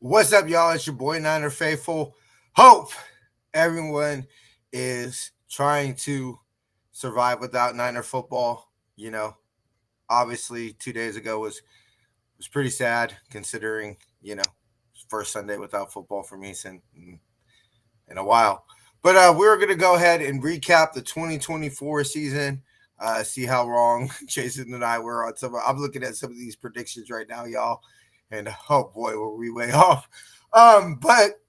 What's up, y'all? It's your boy Niner Faithful. Hope everyone is trying to survive without Niner football. Obviously 2 days ago was pretty sad considering, first Sunday without football for me since in a while. But we're gonna go ahead and recap the 2024 season. See how wrong Jason and I were on some. I'm looking at some of these predictions right now, y'all, and oh boy, were we way off. But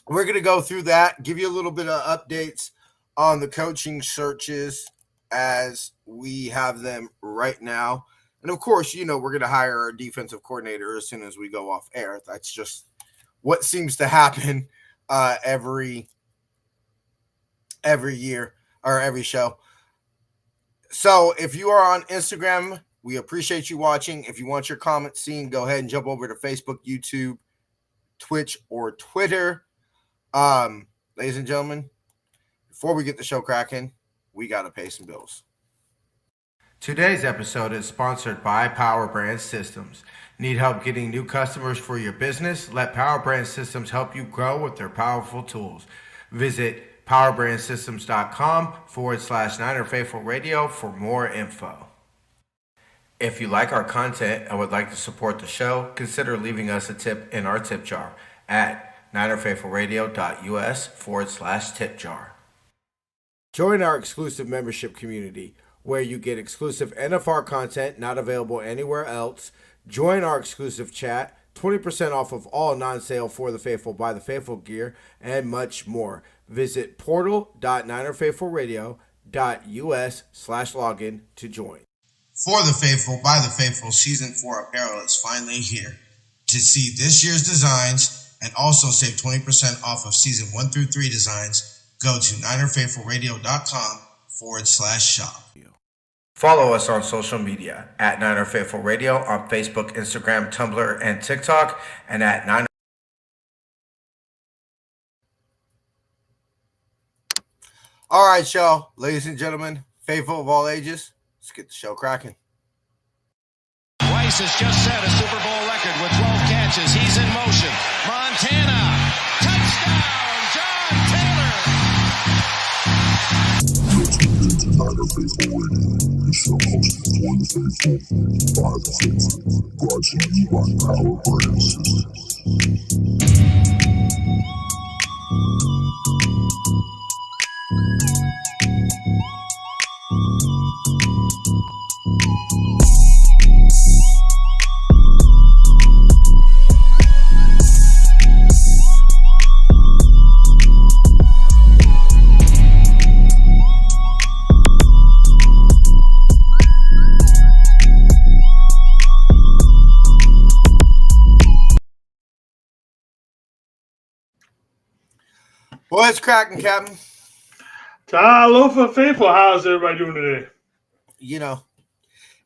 we're gonna go through that, give you a little bit of updates on the coaching searches as we have them right now. And of course, we're gonna hire our defensive coordinator as soon as we go off air. That's just what seems to happen every year or every show. So if you are on Instagram, we appreciate you watching. If you want your comments seen, go ahead and jump over to Facebook, YouTube, Twitch, or Twitter. Ladies and gentlemen, before we get the show cracking, we got to pay some bills. Today's episode is sponsored by Power Brand Systems. Need help getting new customers for your business? Let Power Brand Systems help you grow with their powerful tools. Visit powerbrandsystems.com/Niner Faithful Radio for more info. If you like our content and would like to support the show, consider leaving us a tip in our tip jar at ninerfaithfulradio.us/tip jar. Join our exclusive membership community where you get exclusive NFR content not available anywhere else. Join our exclusive chat, 20% off of all non-sale For the Faithful by the Faithful gear, and much more. Visit portal.ninerfaithfulradio.us/login to join. For the Faithful by the Faithful Season 4 apparel is finally here. To see this year's designs and also save 20% off of Season 1 through 3 designs, go to ninerfaithfulradio.com/shop. Follow us on social media at Niner Faithful Radio on Facebook, Instagram, Tumblr, and TikTok, and at Niner. All right, y'all, ladies and gentlemen, faithful of all ages, let's get the show cracking. Weiss has just set a Super Bowl record with 12 catches. He's in motion. Montana, touchdown, John Taylor. Niner Faithful Radio, the show hosted for the faithful, by the faithful, brought to you by Power Brand Systems. What's cracking, Captain? Alofa Faithful, how's everybody doing today?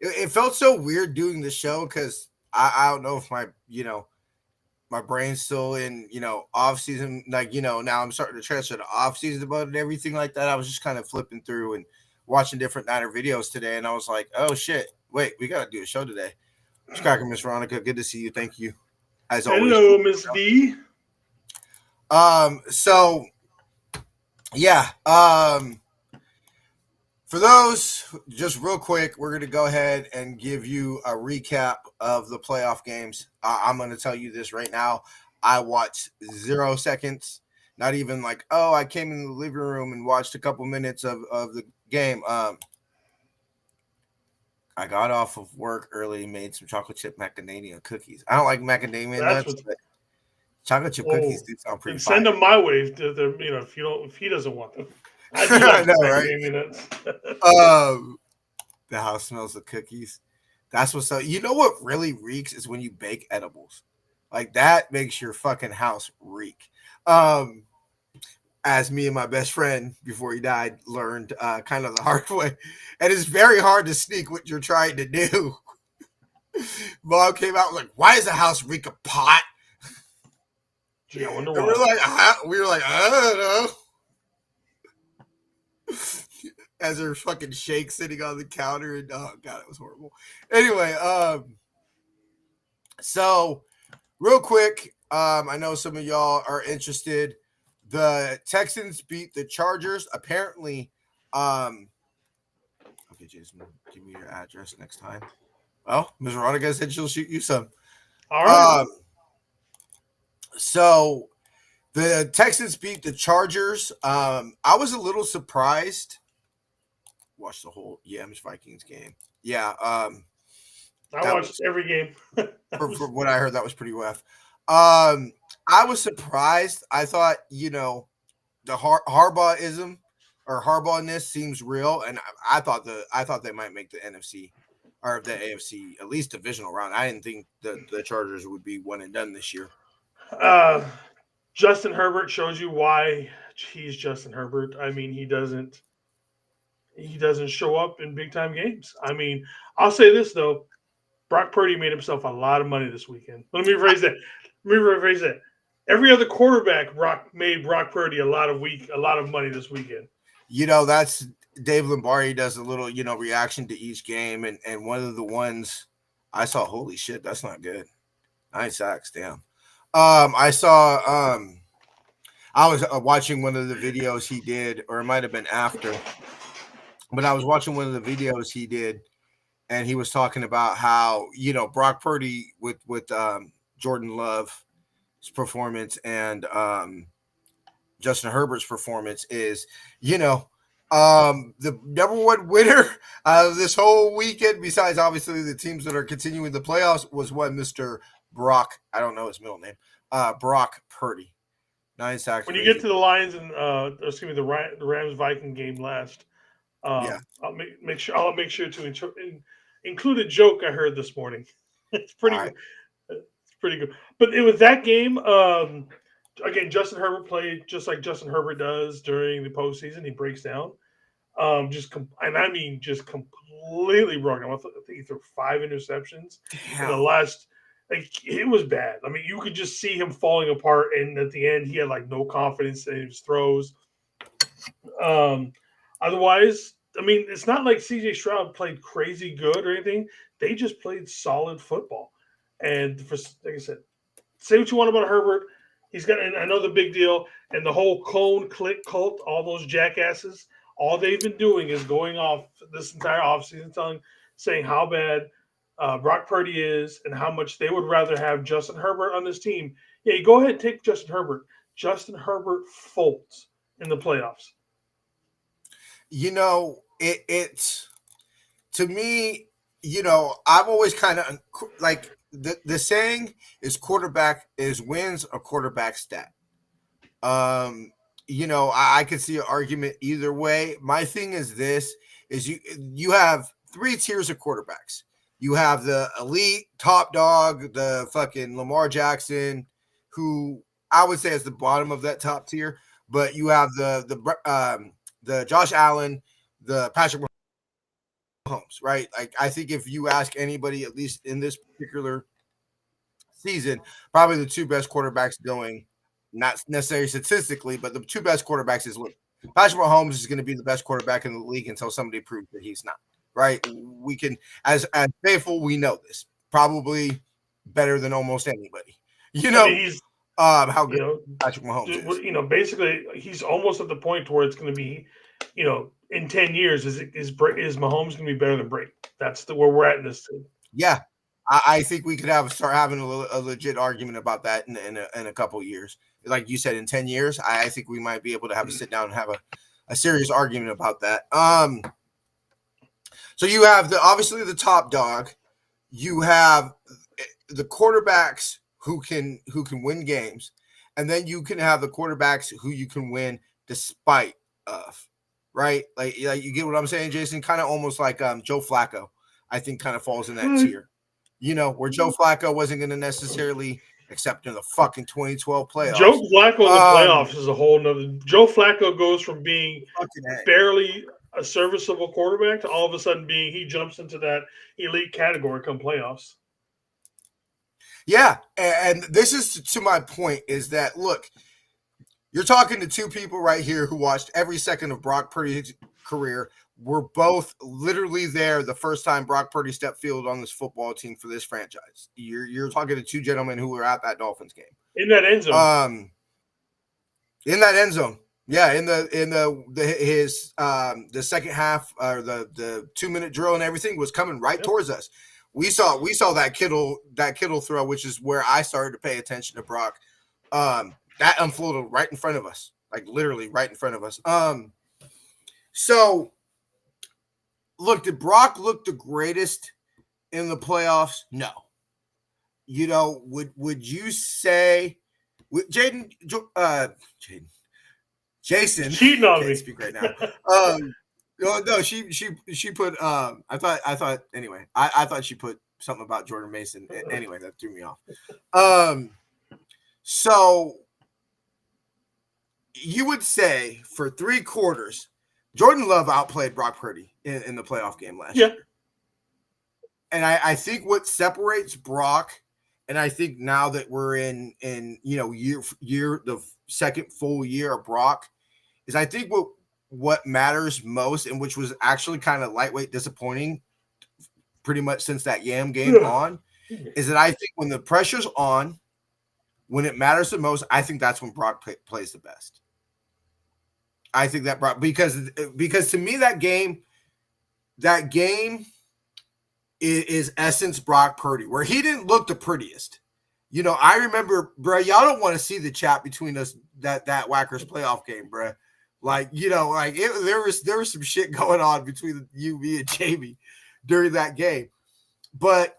It felt so weird doing the show because I don't know if my brain's still in, off season. Like, now I'm starting to transfer to off season about it and everything like that. I was just kind of flipping through and watching different Niner videos today. And I was like, oh shit, wait, we got to do a show today. What's cracking, Miss Veronica? Good to see you. Thank you. As always. Hello, Miss V. So yeah, for those, just real quick, we're going to go ahead and give you a recap of the playoff games. I'm going to tell you this right now. I watched 0 seconds, not even like, I came in the living room and watched a couple minutes of the game. I got off of work early, made some chocolate chip macadamia cookies. I don't like macadamia nuts, but chocolate chip cookies do sound pretty fun. Send them my way if he doesn't want them. I know, right? The house smells of cookies. That's what's up. You know what really reeks is when you bake edibles. Like that makes your fucking house reek. As me and my best friend before he died learned kind of the hard way. And it's very hard to sneak what you're trying to do. Mom came out like, why does the house reek of pot? Gee, I wonder and why. we were like, I don't know. As her fucking shake sitting on the counter, and oh god, it was horrible. Anyway, so real quick, I know some of y'all are interested. The Texans beat the Chargers. Apparently, okay, Jason, give me your address next time. Well, Ms. Veronica said she'll shoot you some. All right. So the Texans beat the Chargers. I was a little surprised. Watched the whole Yams Vikings game. Yeah. I watched every game. For what I heard, that was pretty rough. I was surprised. I thought, the Harbaughism or Harbaughness seems real, and I thought they might make the NFC or the AFC at least divisional round. I didn't think the Chargers would be one and done this year. Justin Herbert shows you why he's Justin Herbert. I mean, he doesn't show up in big time games. I mean, I'll say this though. Brock Purdy made himself a lot of money this weekend. Let me rephrase that. Every other quarterback made Brock Purdy a lot of money this weekend. That's Dave Lombardi does a little, reaction to each game, and one of the ones I saw, holy shit, that's not good. 9 sacks, damn. I saw I was watching one of the videos he did, or it might have been after, but I was watching one of the videos he did, and he was talking about how, Brock Purdy with Jordan Love's performance and Justin Herbert's performance is, the number one winner of this whole weekend, besides obviously the teams that are continuing the playoffs, was Mr. Brock. I don't know his middle name. Brock Purdy. 9 sacks. When you get to the Lions and the Rams Viking game last, yeah, I'll make sure to include a joke I heard this morning. It's pretty good. It's pretty good. But it was that game. Again, Justin Herbert played just like Justin Herbert does during the postseason. He breaks down, just completely broken. I think he threw 5 interceptions in the last. It was bad. I mean, you could just see him falling apart, and at the end, he had no confidence in his throws. Otherwise, I mean, it's not like C.J. Stroud played crazy good or anything. They just played solid football. And like I said, say what you want about Herbert. He's got, and I know the big deal, and the whole clone click cult, all those jackasses, all they've been doing is going off this entire offseason saying how bad Brock Purdy is and how much they would rather have Justin Herbert on this team. Yeah, go ahead and take Justin Herbert. Justin Herbert folds in the playoffs. It's to me, I'm always kind of like the saying is quarterback is wins a quarterback stat. I could see an argument either way. My thing is this is you have 3 tiers of quarterbacks. You have the elite top dog, the fucking Lamar Jackson, who I would say is the bottom of that top tier, but you have the Josh Allen, the Patrick Mahomes, right? Like, I think if you ask anybody, at least in this particular season, probably the 2 best quarterbacks going, not necessarily statistically, but the 2 best quarterbacks is Patrick Mahomes is going to be the best quarterback in the league until somebody proves that he's not, right? We can, as faithful, we know this, probably better than almost anybody. How good Patrick Mahomes is. Basically, he's almost at the point where it's going to be, in 10 years, is Mahomes going to be better than Brady? That's where we're at in this thing. Yeah, I think we could start having a legit argument about that in a couple of years. Like you said, in 10 years, I think we might be able to have a sit down and have a serious argument about that. So you have obviously the top dog. You have the quarterbacks who can win games, and then you can have the quarterbacks who you can win despite of, right? Like you get what I'm saying, Jason? Kind of almost like Joe Flacco, I think kind of falls in that tier. Where Joe Flacco wasn't going to necessarily, except in the fucking 2012 playoffs. Joe Flacco in the playoffs is a whole nother. Joe Flacco goes from being barely a serviceable quarterback to all of a sudden he jumps into that elite category come playoffs. Yeah, and this is to my point is that, look, you're talking to 2 people right here who watched every second of Brock Purdy's career. We're both literally there the first time Brock Purdy stepped field on this football team for this franchise. You're talking to 2 gentlemen who were at that Dolphins game. In that end zone. In that end zone. Yeah, in the second half or the 2-minute drill and everything was coming right towards us. We saw that Kittle throw, which is where I started to pay attention to Brock. That unfolded right in front of us, like literally right in front of us. So look, did Brock look the greatest in the playoffs? No. You know, would you say Jason cheating on me? Speak right now. No, she put. I thought anyway. I thought she put something about Jordan Mason. Anyway, that threw me off. So you would say for 3 quarters, Jordan Love outplayed Brock Purdy in the playoff game last year. And I think what separates Brock, and I think now that we're in year the second full year of Brock, is I think what matters most, and which was actually kind of lightweight disappointing pretty much since that Yam game on, is that I think when the pressure's on, when it matters the most, I think that's when Brock plays the best. I think that Brock, because to me that game is essence Brock Purdy, where he didn't look the prettiest. You know, I remember, bro, y'all don't want to see the chat between us that Whackers playoff game, bro. Like, you know, like there was some shit going on between you, me, and Jamie during that game. But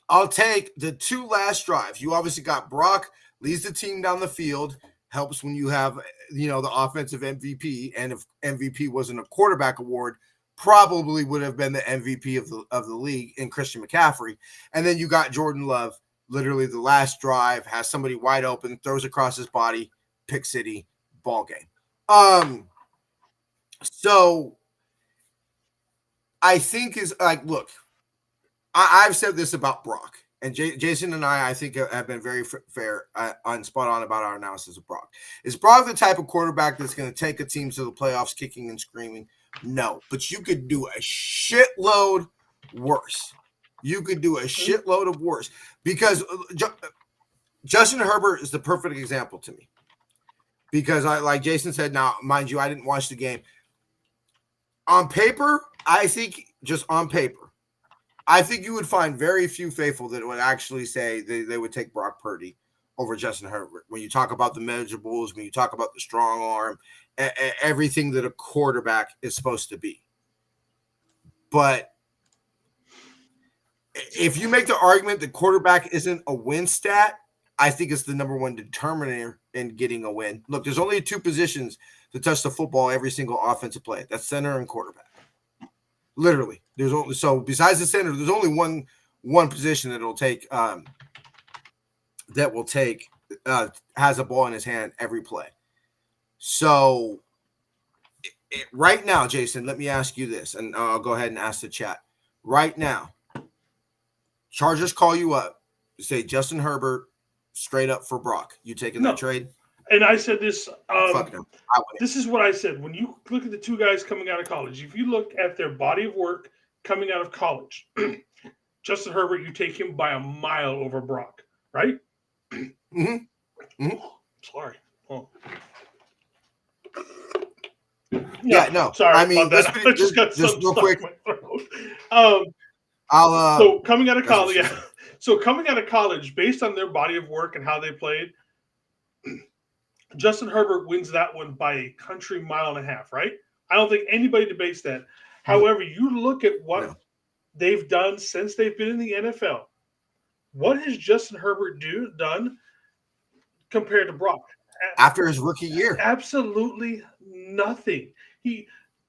I'll take the 2 last drives. You obviously got Brock leads the team down the field, helps when you have, you know, the offensive MVP. And if MVP wasn't a quarterback award, probably would have been the MVP of the league in Christian McCaffrey. And then you got Jordan Love, literally the last drive, has somebody wide open, throws across his body, pick city, ball game. So I think is like, look, I've said this about Brock, and Jason and I think have been very fair on spot on about our analysis of Brock. Is Brock the type of quarterback that's going to take a team to the playoffs kicking and screaming? No, but you could do a shitload worse. You could do a shitload of worse, because Justin Herbert is the perfect example to me. Because like Jason said, now, mind you, I didn't watch the game. On paper, I think just on paper, I think you would find very few faithful that would actually say they would take Brock Purdy over Justin Herbert. When you talk about the measurables, when you talk about the strong arm, everything that a quarterback is supposed to be. But if you make the argument that quarterback isn't a win stat, I think it's the number one determiner in getting a win. Look, there's only 2 positions to touch the football every single offensive play. That's center and quarterback. Literally, there's only, so besides the center, there's only one position that will take has a ball in his hand every play. So right now, Jason, let me ask you this, and I'll go ahead and ask the chat. Right now, Chargers call you up, say Justin Herbert straight up for Brock. You taking that trade? And I said this. This is what I said. When you look at the 2 guys coming out of college, if you look at their body of work coming out of college, Justin Herbert, you take him by a mile over Brock, right? Sorry. Oh. Yeah, no. Sorry. I mean, I just got just real quick. So coming out of college, So coming out of college, based on their body of work and how they played, Justin Herbert wins that one by a country mile and a half, right? I don't think anybody debates that. However, you look at what they've done since they've been in the NFL. What has Justin Herbert done compared to Brock? After his rookie year? Absolutely nothing.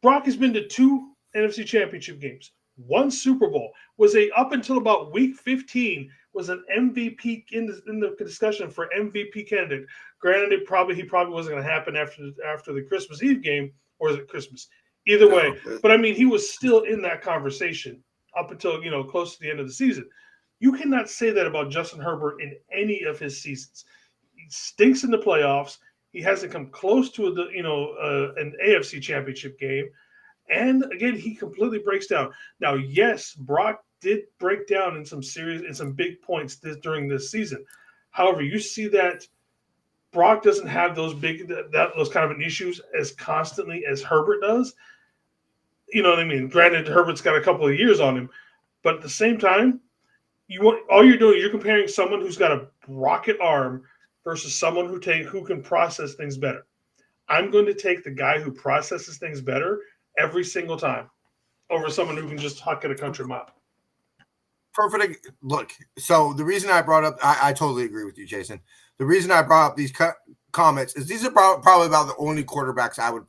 Brock has been to 2 NFC Championship games, 1 Super Bowl, was up until about week 15 was an MVP in the discussion for MVP candidate. Granted, he probably wasn't going to happen after the Christmas Eve game, or is it Christmas? Either way, but I mean, he was still in that conversation up until close to the end of the season. You cannot say that about Justin Herbert in any of his seasons. He stinks in the playoffs. He hasn't come close to an AFC Championship game. And again, he completely breaks down. Now, yes, Brock did break down in some big points during this season. However, you see that Brock doesn't have those those kind of an issues as constantly as Herbert does. You know what I mean? Granted, Herbert's got a couple of years on him, but at the same time, all you're doing is you're comparing someone who's got a rocket arm versus someone who can process things better. I'm going to take the guy who processes things better every single time over someone who can just huck at a country mile. Perfect. Look, so the reason I brought up, I totally agree with you, Jason. The reason I brought up these comments is these are probably about the only quarterbacks I would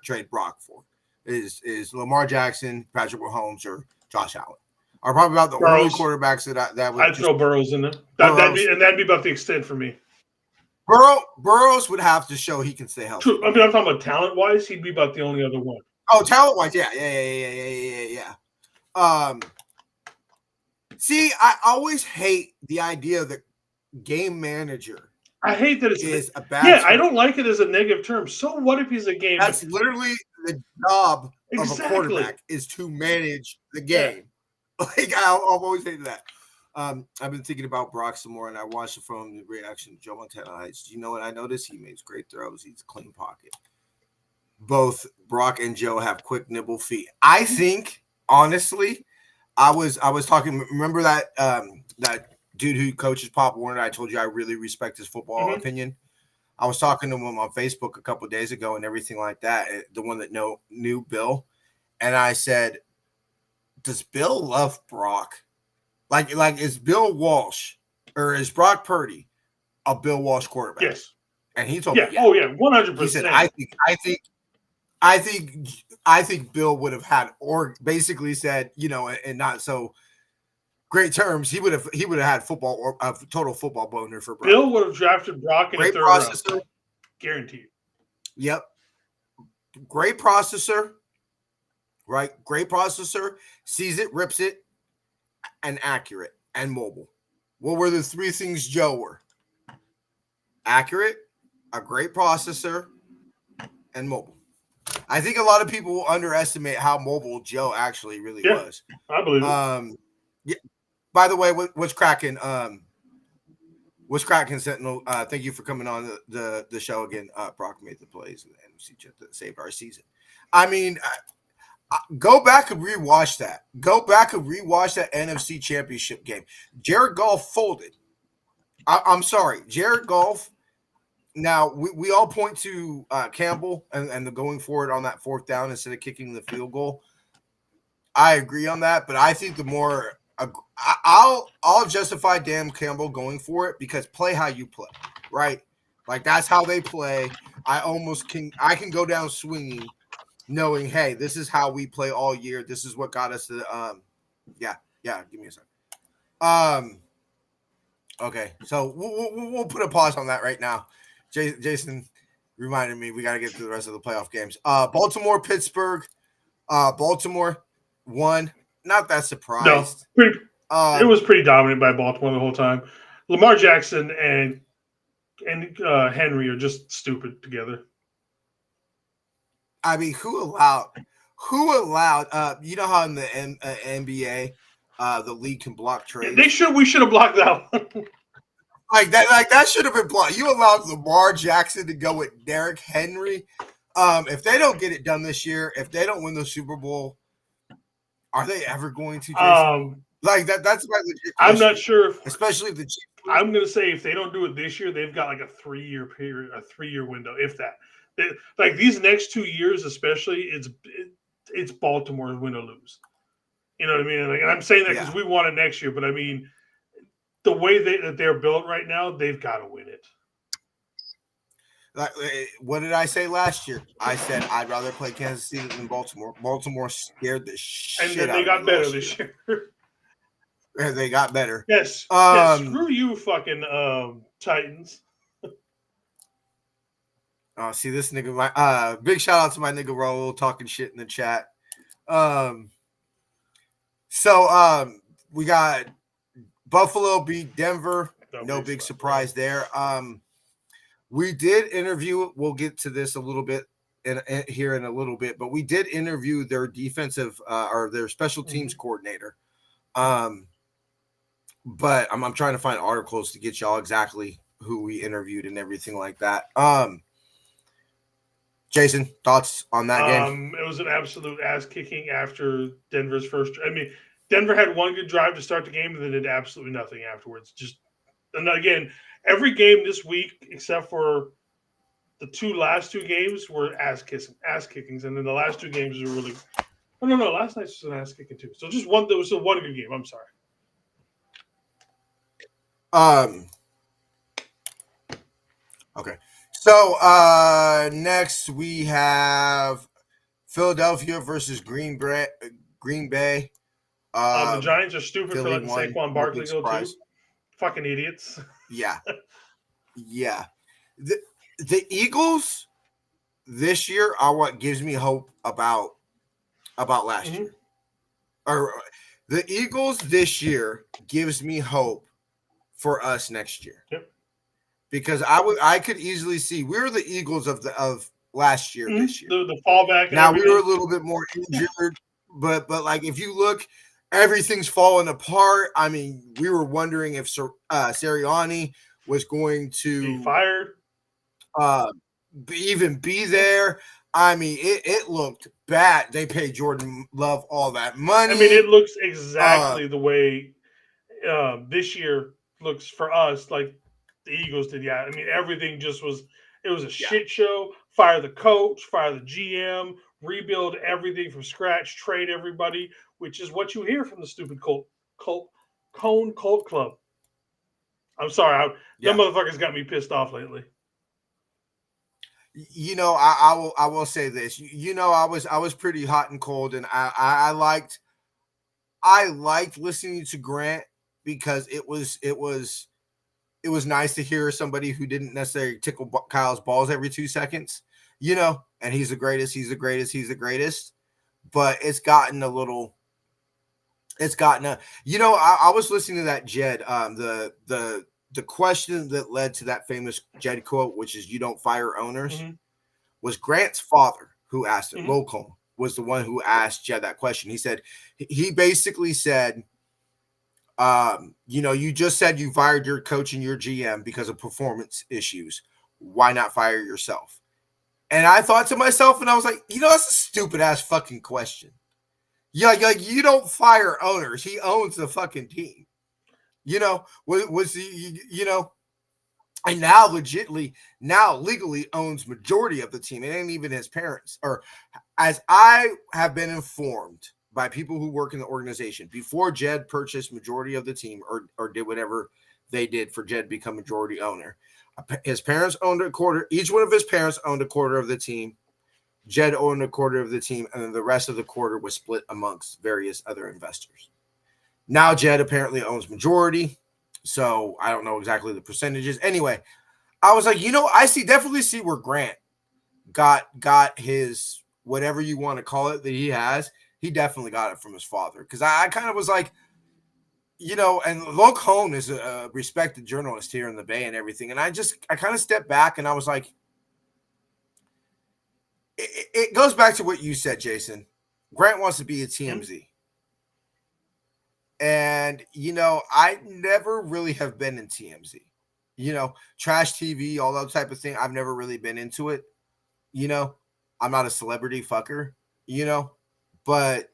trade Brock for is Lamar Jackson, Patrick Mahomes, or Josh Allen. Are probably about the only quarterbacks that would. I'd throw Burrows in there. That'd be about the extent for me. Burrows would have to show he can stay healthy. True. I mean, I'm talking about talent-wise. He'd be about the only other one. Oh, talent-wise, yeah. See, I always hate the idea that game manager. I hate that it's a bad. Yeah, term. I don't like it as a negative term. So what if he's a game? That's literally the job of a quarterback is to manage the game. Yeah. Like I've always hated that. I've been thinking about Brock some more, and I watched it from the reaction to Joe Montana Heights. Do you know what I noticed? He makes great throws. He's a clean pocket. Both Brock and Joe have quick nibble feet. I think, honestly, I was talking. Remember that that dude who coaches Pop Warner? I told you I really respect his football opinion. I was talking to him on Facebook a couple of days ago and everything like that. The one that knew Bill, and I said, "Does Bill love Brock? Like is Bill Walsh or is Brock Purdy a Bill Walsh quarterback?" Yes. And he told me, "Oh yeah, 100%." He said, I think Bill would have had, or basically said, and not so great terms, he would have had football or a total football boner for Brock. Bill would have drafted Brock in great the third processor, round. Guaranteed. Yep. Great processor, right? Great processor, sees it, rips it, and accurate and mobile. What were the three things Joe were? Accurate, a great processor, and mobile. I think a lot of people underestimate how mobile Joe actually really was. I believe it. Yeah. By the way, what's cracking? What's cracking, Sentinel? Thank you for coming on the show again. Brock made the plays in the NFC Championship that saved our season. I mean, go back and rewatch that. Go back and rewatch that NFC Championship game. Jared Goff folded. I'm sorry, Jared Goff. Now, we all point to Campbell and the going for it on that fourth down instead of kicking the field goal. I agree on that, but I think the more I'll justify Dan Campbell going for it because play how you play, right? Like that's how they play. I can go down swinging, knowing, hey, this is how we play all year. This is what got us to give me a second. Okay, so we'll put a pause on that right now. Jason reminded me we got to get through the rest of the playoff games. Baltimore, Pittsburgh. Baltimore won. Not that surprised. No, it was pretty dominant by Baltimore the whole time. Lamar Jackson and Henry are just stupid together. I mean, who allowed? You know how in the NBA, the league can block trades. Yeah, we should have blocked that one. Like that should have been blocked. You allowed Lamar Jackson to go with Derrick Henry. If they don't get it done this year, if they don't win the Super Bowl, are they ever going to? Like that? That's my legit question. I'm not sure. Especially the Chiefs. I'm going to say if they don't do it this year, they've got like a 3-year period, a 3-year window, if that. Like these next 2 years, especially, it's Baltimore's win or lose. You know what I mean? Like, and I'm saying that because we want it next year, but I mean, the way that they're built right now, they've got to win it. Like, what did I say last year? I said I'd rather play Kansas City than Baltimore. Baltimore scared the shit out of me. And then they got better this year. They got better. Yes. Screw you, fucking Titans. Oh, see this nigga. Big shout out to my nigga Raul talking shit in the chat. So we got Buffalo beat Denver. No big surprise there. We did interview. We'll get to this a little bit here in a little bit, but we did interview their defensive or their special teams coordinator. but I'm trying to find articles to get y'all exactly who we interviewed and everything like that. Jason, thoughts on that game? It was an absolute ass kicking after Denver's first. I mean, Denver had one good drive to start the game and then did absolutely nothing afterwards. Just and again, every game this week except for the last two games were ass kickings, and then the last two games were really. Oh no, last night was an ass kicking too. So just one. There was a one good game. I'm sorry. Okay. So next we have Philadelphia versus Green Bay. The Giants are stupid Philly for letting won. Saquon No Barkley big go surprise. too. Fucking idiots. Yeah. The Eagles this year are what gives me hope about last year. Or the Eagles this year gives me hope for us next year. Yep. Because I could easily see we were the Eagles of last year this year. The fallback. Now we were a little bit more injured, but like if you look, everything's falling apart. I mean, we were wondering if Sirianni was going to be fired, even be there. I mean, it looked bad. They paid Jordan Love all that money. I mean, it looks exactly the way this year looks for us, like the Eagles did. Yeah, I mean, everything just was. It was a shit show. Fire the coach, fire the GM, rebuild everything from scratch, trade everybody, which is what you hear from the stupid Cone Cult Club. I'm sorry, them motherfuckers got me pissed off lately. You know, I will say this. You know, I was pretty hot and cold, and I liked listening to Grant because it was nice to hear somebody who didn't necessarily tickle Kyle's balls every 2 seconds, you know, and he's the greatest. But it's gotten a, you know, I was listening to that Jed, the question that led to that famous Jed quote, which is "You don't fire owners," was Grant's father who asked it. Locom was the one who asked Jed that question. He basically said, you know, you just said you fired your coach and your GM because of performance issues. Why not fire yourself? And I thought to myself, and I was like, you know, that's a stupid ass fucking question. Yeah, like you don't fire owners. He owns the fucking team. You know, was he, you know, and now legally owns majority of the team. It ain't even his parents. Or as I have been informed by people who work in the organization, before Jed purchased majority of the team or did whatever they did for Jed become majority owner, his parents owned a quarter. Each one of his parents owned a quarter of the team. Jed owned a quarter of the team, and then the rest of the quarter was split amongst various other investors. Now Jed apparently owns majority, so I don't know exactly the percentages. Anyway, I was like, you know, definitely see where Grant got his whatever you want to call it that he has. He definitely got it from his father, because I kind of was like, you know, and Luke Hone is a respected journalist here in the Bay and everything, and I kind of stepped back and I was like, it goes back to what you said, Jason. Grant wants to be a TMZ. And, you know, I never really have been in TMZ. You know, trash TV, all that type of thing. I've never really been into it. You know, I'm not a celebrity fucker, you know. But,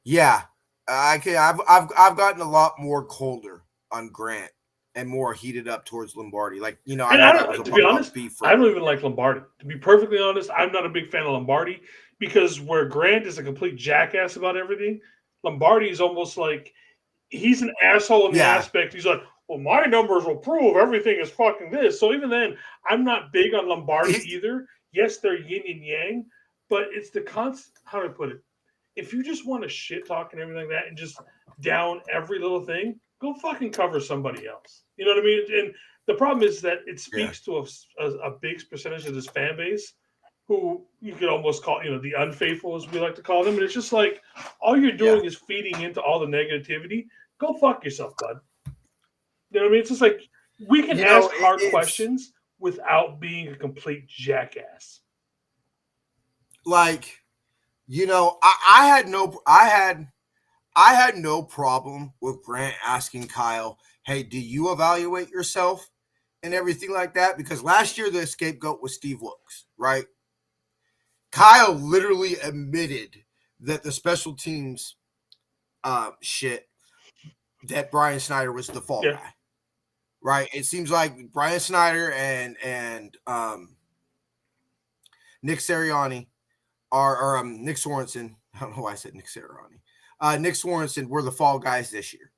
yeah, I've gotten a lot more colder on Grant and more heated up towards Lombardi. Like, you know, to be honest, I don't even like Lombardi. To be perfectly honest, I'm not a big fan of Lombardi because where Grant is a complete jackass about everything, Lombardi is almost like he's an asshole in the aspect. He's like, well, my numbers will prove everything is fucking this. So even then, I'm not big on Lombardi either. Yes, they're yin and yang, but it's the constant, how do I put it? If you just want to shit talk and everything like that and just down every little thing, go fucking cover somebody else. You know what I mean? And the problem is that it speaks to a big percentage of this fan base who you could almost call, you know, the unfaithful, as we like to call them. And it's just like, all you're doing is feeding into all the negativity. Go fuck yourself, bud. You know what I mean? It's just like, we can ask hard questions without being a complete jackass. Like, you know, I I had no problem with Grant asking Kyle, hey, do you evaluate yourself and everything like that? Because last year the scapegoat was Steve Wilkes, right? Kyle literally admitted that the special teams shit, that Brian Snyder was the fall guy, right? It seems like Brian Snyder and Nick Sirianni or Nick Sorensen. I don't know why I said Nick Sirianni. Nick Sorensen were the fall guys this year.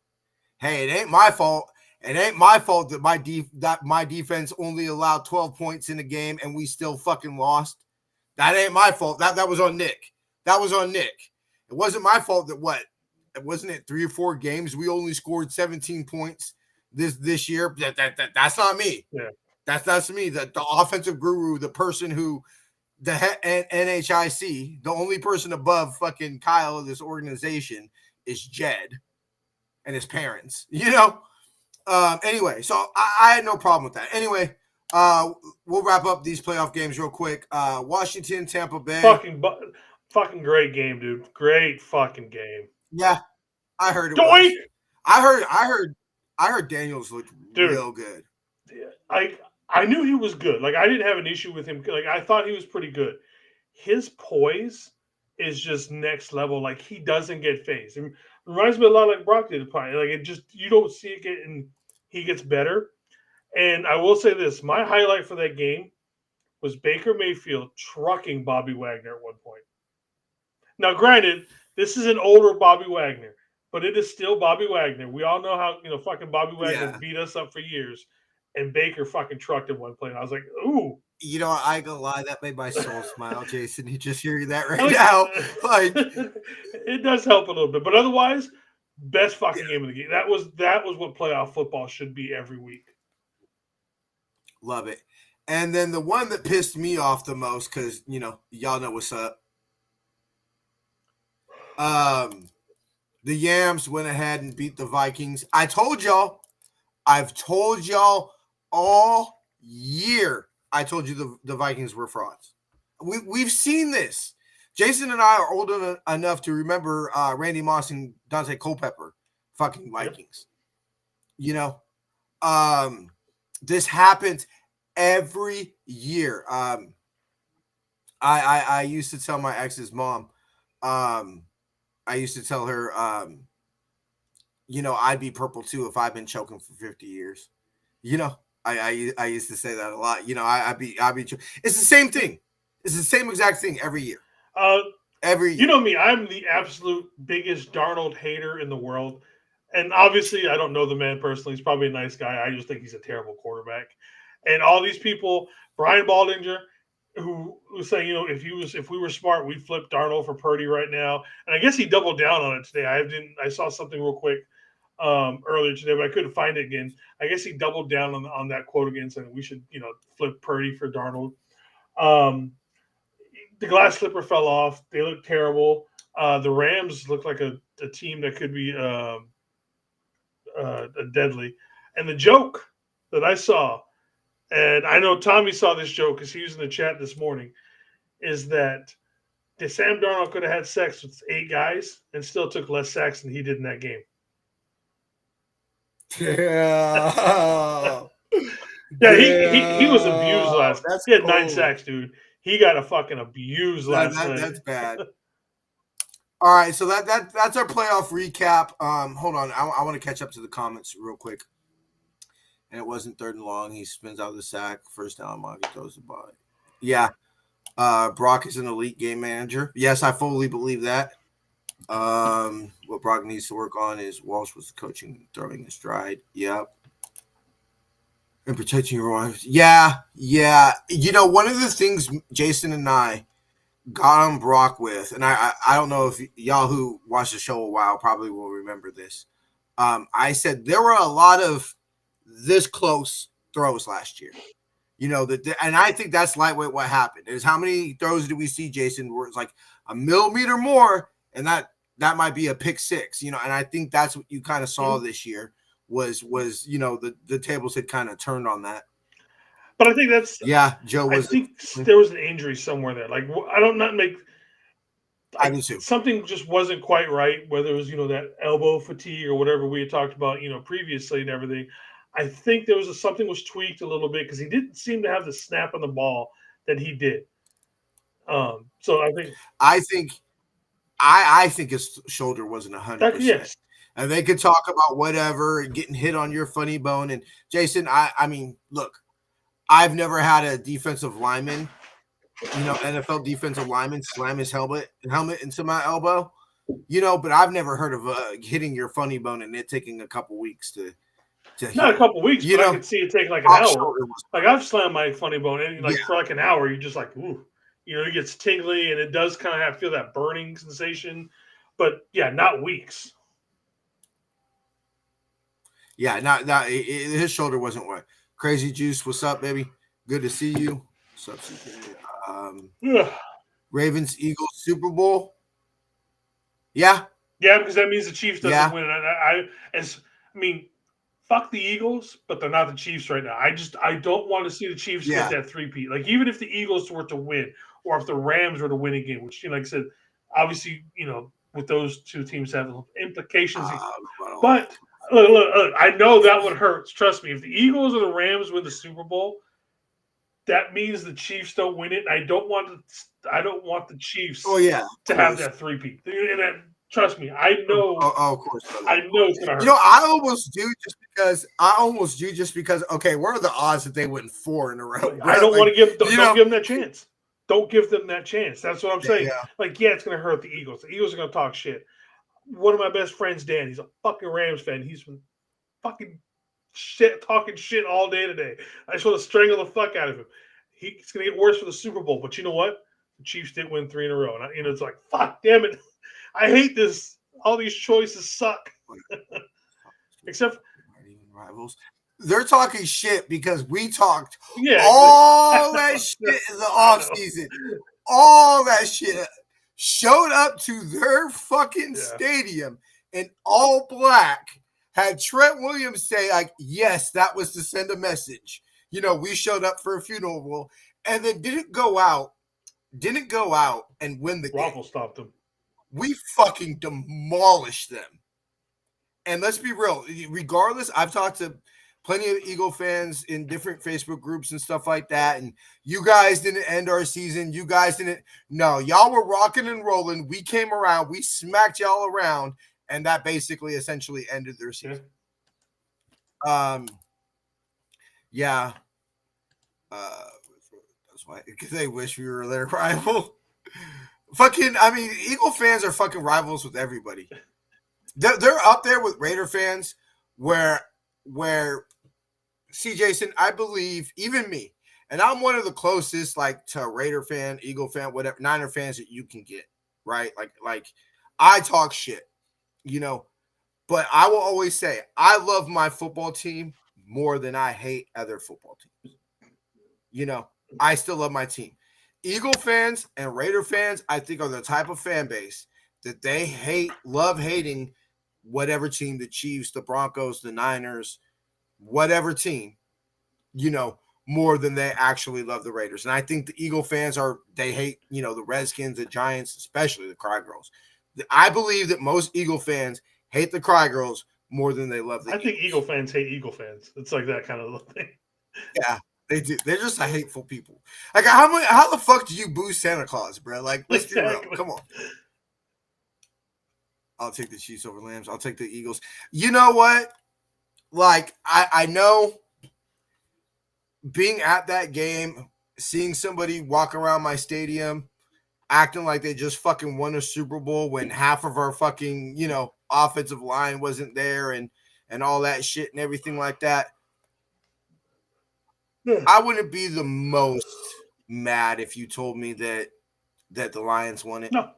Hey, it ain't my fault. It ain't my fault that my defense only allowed 12 points in the game and we still fucking lost. That ain't my fault. That was on Nick. That was on Nick. It wasn't my fault that it wasn't it 3 or 4 games we only scored 17 points this year. That's not me. Yeah. That's me. The offensive guru, the person who the NHIC, the only person above fucking Kyle of this organization is Jed and his parents, Anyway, so I had no problem with that. Anyway, we'll wrap up these playoff games real quick. Washington, Tampa Bay. Fucking great game, dude. Great fucking game. Yeah, I heard it. Doink! I heard Daniels looked real good. I knew he was good. Like, I didn't have an issue with him. Like, I thought he was pretty good. His poise is just next level. Like, he doesn't get phased. It reminds me a lot like Brock did. Like, it just, you don't see it and he gets better. And I will say this, my highlight for that game was Baker Mayfield trucking Bobby Wagner at one point. Now, granted, this is an older Bobby Wagner, but it is still Bobby Wagner. We all know how, fucking Bobby Wagner beat us up for years. And Baker fucking trucked in one play. And I was like, ooh. I ain't gonna lie, that made my soul smile, Jason. You just hearing that right now. Like, it does help a little bit. But otherwise, best fucking game of the game. That was what playoff football should be every week. Love it. And then the one that pissed me off the most, because y'all know what's up. The Yams went ahead and beat the Vikings. I've told y'all all year. I told you the Vikings were frauds. We've seen this. Jason and I are old enough to remember Randy Moss and Dante Culpepper fucking Vikings. This happens every year. I used to tell my ex's mom, I used to tell her, I'd be purple too if I've been choking for 50 years. I used to say that a lot. I'd be. It's the same thing. It's the same exact thing every year. Every year. You know me. I'm the absolute biggest Darnold hater in the world. And obviously, I don't know the man personally. He's probably a nice guy. I just think he's a terrible quarterback. And all these people, Brian Baldinger, who say, if we were smart, we'd flip Darnold for Purdy right now. And I guess he doubled down on it today. I saw something real quick earlier today, but I couldn't find it again. I guess he doubled down on that quote again, saying we should, flip Purdy for Darnold. The glass slipper fell off. They look terrible. The Rams look like a team that could be deadly. And the joke that I saw, and I know Tommy saw this joke because he was in the chat this morning, is that Sam Darnold could have had sex with 8 guys and still took less sacks than he did in that game. Yeah. Yeah, he was abused last night. He had cold. 9 sacks, dude. He got a fucking abused last night. That's bad. All right, so that's our playoff recap. Hold on, I want to catch up to the comments real quick. And it wasn't 3rd and long. He spins out the sack. First down, Monty throws the ball. Yeah. Brock is an elite game manager. Yes, I fully believe that. What Brock needs to work on is Walsh was the coaching, throwing his stride. Yep. And protecting your wife. Yeah. One of the things Jason and I got on Brock with, and I don't know if y'all who watched the show a while probably will remember this. I said there were a lot of this close throws last year. And I think that's lightweight what happened. Is how many throws did we see, Jason, where it's like a millimeter more, and that might be a pick 6, and I think that's what you kind of saw this year was the tables had kind of turned on that. But I think that's Joe was. I think there was an injury somewhere there. Like, I don't not make I do too. Something just wasn't quite right, whether it was, that elbow fatigue or whatever we had talked about, previously and everything. I think there was something was tweaked a little bit because he didn't seem to have the snap on the ball that he did. So I think his shoulder wasn't 100%. Yes. And they could talk about whatever and getting hit on your funny bone. And Jason, I mean, look, I've never had a defensive lineman, NFL defensive lineman slam his helmet into my elbow, but I've never heard of hitting your funny bone and it taking a couple weeks to heal. Not a couple weeks, but I could see it take like an hour. Like I've slammed my funny bone and for like an hour, you're just like, ooh, it gets tingly and it does kind of feel that burning sensation, but yeah, not weeks. Yeah, his shoulder wasn't what. Crazy Juice, what's up, baby? Good to see you. What's up, CJ? Ravens Eagles Super Bowl. Yeah, because that means the Chiefs doesn't win. And fuck the Eagles, but they're not the Chiefs right now. I don't want to see the Chiefs get that three-peat. Like even if the Eagles were to win, or if the Rams were to win again, which like I said, obviously with those two teams have implications. But look, I know that would hurt. Trust me. If the Eagles or the Rams win the Super Bowl, that means the Chiefs don't win it. I don't want the Chiefs to have that three-peat. And trust me, I know. Oh, of course. I know it's gonna hurt. I almost do just because. Okay, what are the odds that they win 4 in a row? I don't want to give. Don't give them that chance. Don't give them that chance. That's what I'm saying. Yeah. It's gonna hurt the Eagles. The Eagles are gonna talk shit. One of my best friends, Dan, he's a fucking Rams fan. He's been fucking talking shit all day today. I just want to strangle the fuck out of him. It's going to get worse for the Super Bowl. But you know what? The Chiefs did win 3 in a row. And it's like, fuck, damn it. I hate this. All these choices suck. Except rivals. They're talking shit because we talked all that shit in the offseason. All that shit. Showed up to their fucking stadium in all black, had Trent Williams say, like, yes, that was to send a message. We showed up for a funeral, and then didn't go out and win the game. Stopped them. We fucking demolished them. And let's be real, regardless, I've talked to plenty of Eagle fans in different Facebook groups and stuff like that. And you guys didn't end our season. You guys didn't. No, y'all were rocking and rolling. We came around. We smacked y'all around. And that basically essentially ended their season. Yeah. That's why. Because they wish we were their rival. Eagle fans are fucking rivals with everybody. They're up there with Raider fans where see, Jason, I believe even me, and I'm one of the closest to a Raider fan, Eagle fan, whatever, Niner fans that you can get, right? Like I talk shit, but I will always say I love my football team more than I hate other football teams. I still love my team. Eagle fans and Raider fans, I think, are the type of fan base that they love hating whatever team, the Chiefs, the Broncos, the Niners, whatever team, more than they actually love the Raiders. And I think the Eagle fans they hate, the Redskins, the Giants, especially the Cry Girls. I believe that most Eagle fans hate the Cry Girls more than they love the Eagles. think Eagle fans hate Eagle fans. It's like that kind of thing. Yeah, they do. They're just a hateful people. Like, how the fuck do you boo Santa Claus, bro? Like, let's be real. Come on. I'll take the Chiefs over Lambs. I'll take the Eagles. You know what? Like, I know being at that game, seeing somebody walk around my stadium, acting like they just fucking won a Super Bowl when half of our fucking, offensive line wasn't there and all that shit and everything like that. I wouldn't be the most mad if you told me that the Lions won it. No.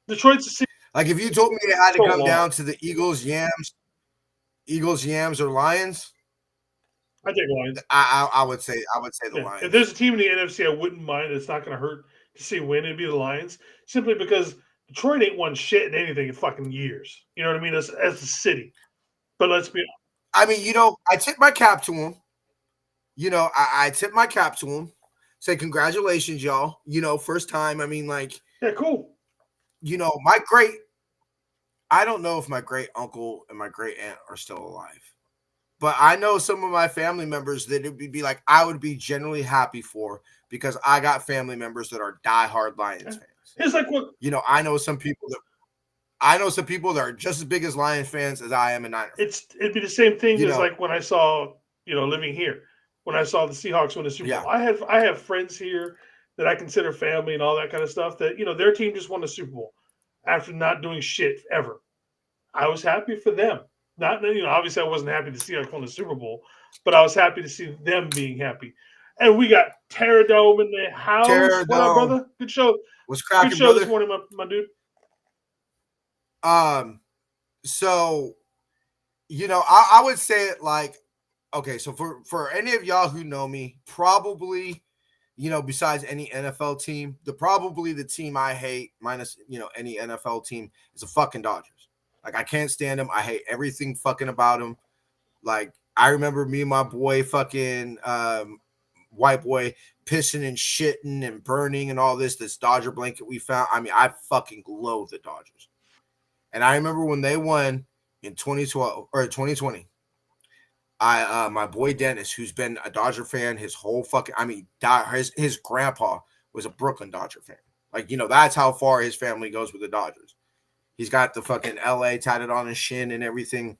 Detroit's like if you told me it had to come down to the Eagles, Yams, or Lions. I think Lions. I would say the Lions. If there's a team in the NFC I wouldn't mind, it's not going to hurt to see win. It'd be the Lions, simply because Detroit ain't won shit in anything in fucking years. You know what I mean? As a city. But let's be. I tip my cap to them. I tip my cap to them. Say congratulations, y'all. First time. Yeah, cool. I don't know if my great uncle and my great aunt are still alive, but I know some of my family members that it would be like I would be generally happy for because I got family members that are diehard Lions fans. It's like what I know some people that are just as big as Lions fans as I am a Niner fan. it'd be the same thing You as know. like when I saw, living here, when I saw the Seahawks win the Super Yeah. Bowl. I have friends here that I consider family and all that kind of stuff that, their team just won the Super Bowl after not doing shit ever. I was happy for them. Not, obviously I wasn't happy to see us won the Super Bowl, but I was happy to see them being happy. And we got Terradome in the house. Terradome. What up, brother? Good show. What's cracking, Good show brother? this morning, my dude. So, I would say it like, okay, so for any of y'all who know me, probably, besides any NFL team, probably the team I hate minus, any NFL team is the fucking Dodgers. Like, I can't stand them. I hate everything fucking about them. Like, I remember me and my boy fucking white boy pissing and shitting and burning and all this Dodger blanket we found. I mean, I fucking loathe the Dodgers. And I remember when they won in 2012 or 2020, my boy Dennis, who's been a Dodger fan his whole fucking, his grandpa was a Brooklyn Dodger fan. Like, that's how far his family goes with the Dodgers. He's got the fucking LA tatted on his shin and everything.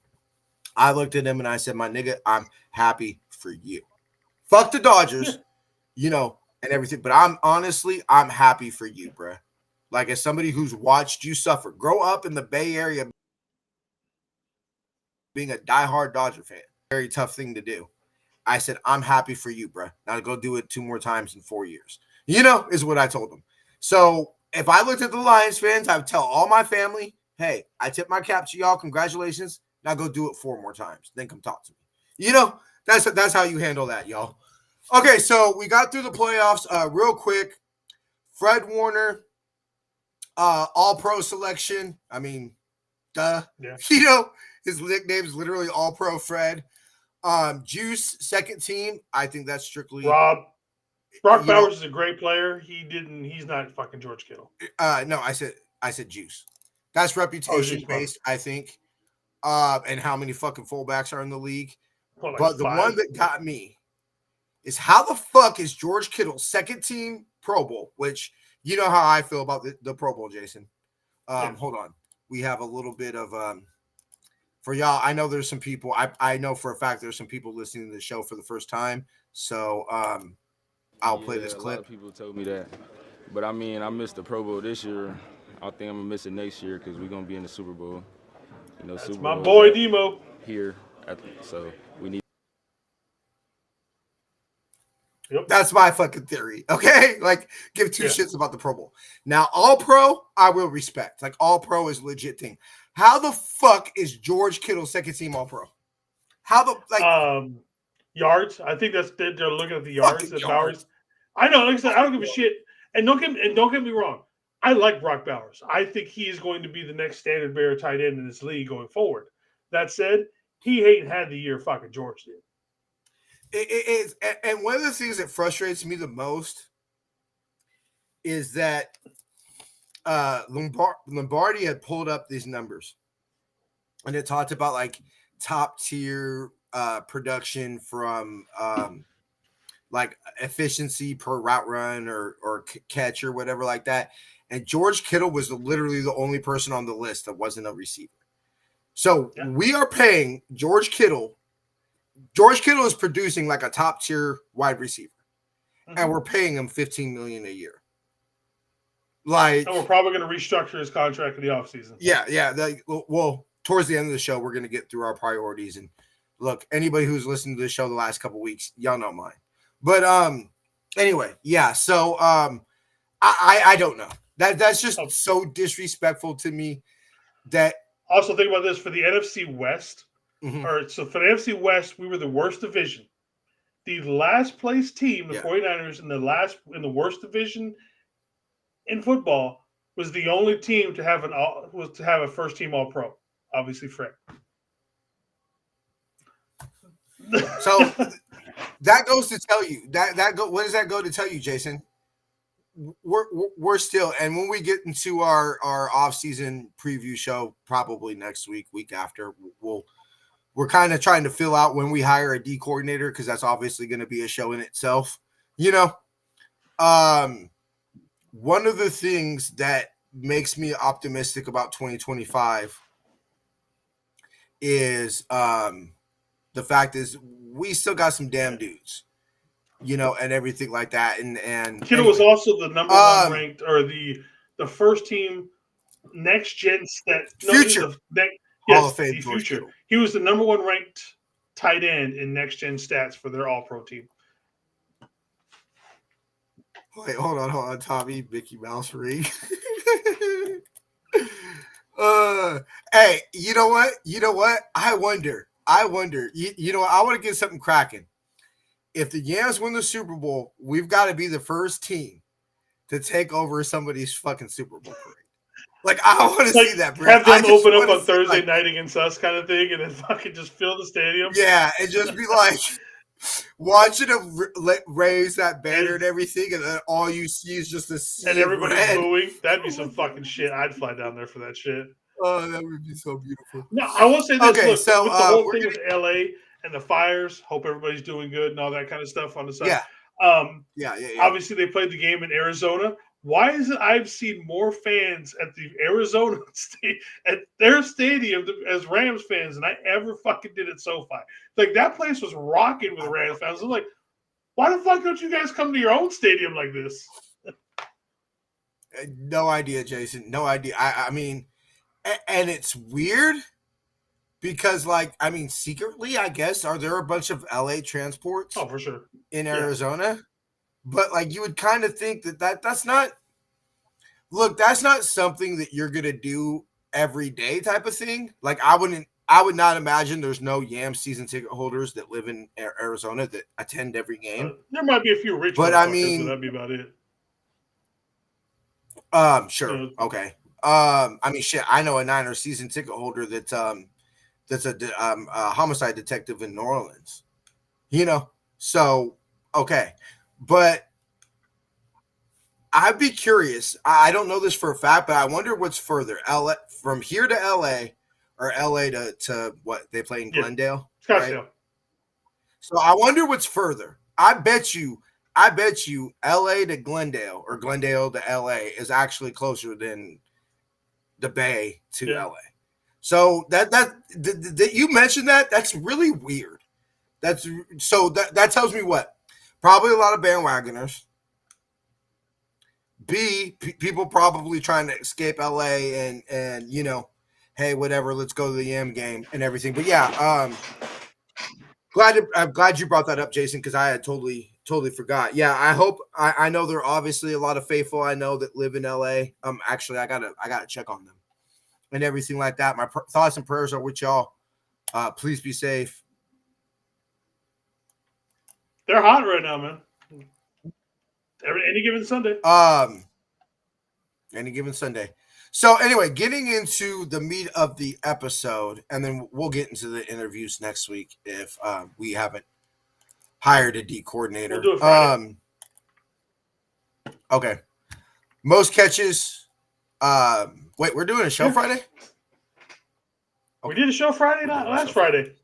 I looked at him and I said, my nigga, I'm happy for you. Fuck the Dodgers, and everything. But I'm happy for you, bruh. Like, as somebody who's watched you suffer, grow up in the Bay Area being a diehard Dodger fan, very tough thing to do. I said, I'm happy for you, bruh. Now go do it 2 more times in 4 years. Is what I told them. So if I looked at the Lions fans, I would tell all my family, hey, I tip my cap to y'all. Congratulations. Now go do it 4 more times. Then come talk to me. That's how you handle that, y'all. Okay, so we got through the playoffs real quick. Fred Warner, all-pro selection. I mean, duh. Yeah. His nickname is literally All-Pro Fred. Juice, second team. I think that's strictly Brock Bowers is a great player. He's not fucking George Kittle. No, I said Juice. That's reputation based, I think. And how many fucking fullbacks are in the league. Well, like but the 5. one that got me is how the fuck is George Kittle second team Pro Bowl, which you know how I feel about the Pro Bowl, Jason. Yeah. Hold on. We have a little bit of for y'all. I know there's some people. I know for a fact there's some people listening to the show for the first time. So I'll play this clip. A lot of people told me that. But I missed the Pro Bowl this year. I think I'm gonna miss it next year because we're gonna be in the Super Bowl. That's Super my Bowl boy Demo here. So we need. Yep. That's my fucking theory. Okay, like give 2 shits about the Pro Bowl. Now, All Pro, I will respect. Like All Pro is a legit thing. How the fuck is George Kittle second team All Pro? How the yards? I think they're looking at the yards. Fucking Bowers. I know. Like I said, I don't give a shit. And don't get me wrong. I like Brock Bowers. I think he is going to be the next standard bearer tight end in this league going forward. That said, he ain't had the year fucking George did. It is, and one of the things that frustrates me the most is that Lombardi had pulled up these numbers, and it talked about like top tier production from like efficiency per route run or catch or whatever like that. And George Kittle was literally the only person on the list that wasn't a receiver. So we are paying George Kittle. George Kittle is producing like a top tier wide receiver, and we're paying him $15 million a year. Like, and we're probably going to restructure his contract in the offseason. Yeah. Well, towards the end of the show, we're going to get through our priorities. And look, anybody who's listened to the show the last couple of weeks, y'all know mine. But anyway, yeah. So I don't know. That's just so disrespectful to me. That also think about this for the NFC West. So for the NFC West, we were the worst division. The last place team, the 49ers, in the worst division in football, was the only team to have a first team All Pro. Obviously, Fred. So that goes to tell you what does that go to tell you, Jason? we're still, and when we get into our off-season preview show, probably next week after, we're kind of trying to fill out when we hire a D coordinator, because that's obviously going to be a show in itself. One of the things that makes me optimistic about 2025 is the fact is we still got some damn dudes, and everything like that. And Kittle was also the number one ranked, or the first team next gen stat. Future. Hall of Fame future. Kittle. He was the number one ranked tight end in next gen stats for their All Pro team. Wait, hold on, Tommy. Mickey Mouse ring. Hey, you know what? I wonder. I want to get something cracking. If the Yams win the Super Bowl, we've got to be the first team to take over somebody's fucking Super Bowl parade. Like, I want to see that, bro. Have them open up on Thursday night against us, kind of thing, and then fucking just fill the stadium. Yeah, and just be like watching them raise that banner and everything, and then all you see is just a sea and everybody's red. booing. That'd be some fucking shit. I'd fly down there for that shit. Oh, that would be so beautiful. No, I will say this. Okay, look, so with the whole thing with LA and the fires, hope everybody's doing good and all that kind of stuff on the side. Yeah. Obviously, they played the game in Arizona. Why is it I've seen more fans at the Arizona at their stadium as Rams fans than I ever fucking did at SoFi? Like, that place was rocking with Rams fans. I was like, why the fuck don't you guys come to your own stadium like this? No idea, Jason. No idea. I mean, and it's weird because, like, I mean, secretly, I guess, are there a bunch of LA transports? Oh, for sure. In Arizona? Yeah. But, like, you would kind of think that's not – look, that's not something that you're going to do every day type of thing. Like, I would not imagine there's no Yams season ticket holders that live in Arizona that attend every game. There might be a few rich but I mean, but that'd be about it. Sure. Okay. I mean, shit, I know a Niners season ticket holder that's a homicide detective in New Orleans. So, okay. But I'd be curious. I don't know this for a fact, but I wonder what's further, LA from here to LA, or LA to what they play in Glendale. Scottsdale. Right? So I wonder what's further. I bet you LA to Glendale or Glendale to LA is actually closer than the Bay to LA. So that you mentioned that's really weird. That tells me what? Probably a lot of bandwagoners. B, people probably trying to escape LA and hey, whatever, let's go to the Yam game and everything. But yeah, I'm glad you brought that up, Jason, because I had totally forgot. Yeah, I know there are obviously a lot of faithful I know that live in LA. Actually, I gotta check on them and everything like that. My thoughts and prayers are with y'all. Please be safe. They're hot right now, man. Any given Sunday. Any given Sunday. So anyway, getting into the meat of the episode, and then we'll get into the interviews next week if we haven't hired a D coordinator. We'll do it Friday. Okay. Most catches. Wait, we're doing a show Friday? Okay. We did a show Friday, not last Friday.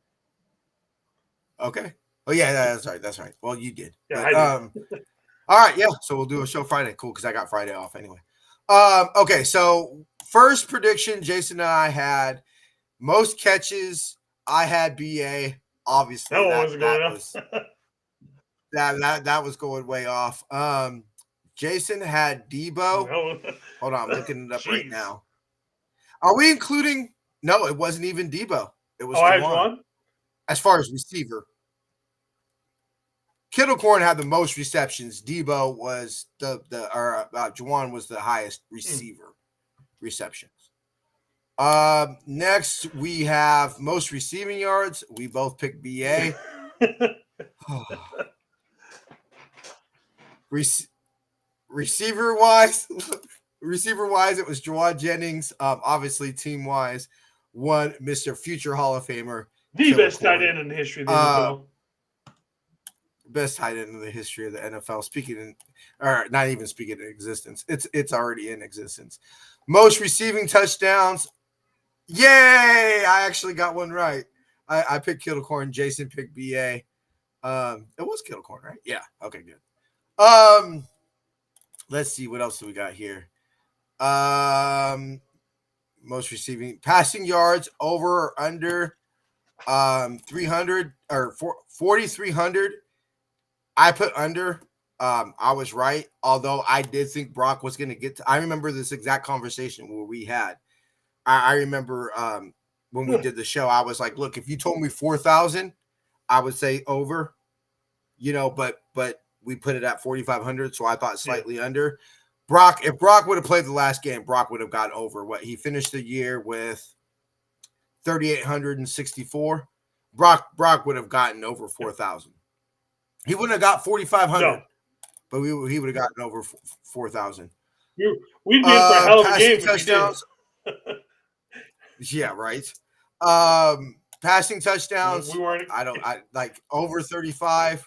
Okay. Oh yeah, that's right. Well, you did. Yeah, but, I did. All right, yeah. So we'll do a show Friday. Cool, because I got Friday off anyway. Okay, so first prediction, Jason and I had most catches. I had BA. Obviously, that was going way off. Jason had Debo. No. Hold on, I'm looking it up right now. Are we including? No, it wasn't even Debo. It was Juwan. As far as receiver. Kittle Corn had the most receptions. Debo was Juwan was the highest receiver receptions. Next we have most receiving yards. We both picked BA. Receiver wise, it was Juwan Jennings. Obviously, team wise, one Mr. Future Hall of Famer, the best tight end in the history of the NFL. best tight end in the history of the NFL. Or not even speaking in existence. It's already in existence. Most receiving touchdowns. Yay! I actually got one right. I picked Kittle Corn. Jason picked BA. It was Kittle Corn, right? Yeah. Okay, good. Let's see what else do we got here. Most receiving passing yards over or under 300 or 4,300. I put under. I was right, although I did think Brock was going to get to. I remember this exact conversation where we had. I remember when we did the show, I was like, look, if you told me 4,000, I would say over, but we put it at 4,500. So I thought slightly under. If Brock would have played the last game, Brock would have got over what he finished the year with 3,864. Brock would have gotten over 4,000. He wouldn't have got 4,500, No. but he would have gotten over 4,000. We'd be in for a hell of a game touchdowns. Yeah, right. Passing touchdowns. We weren't. I like over 35.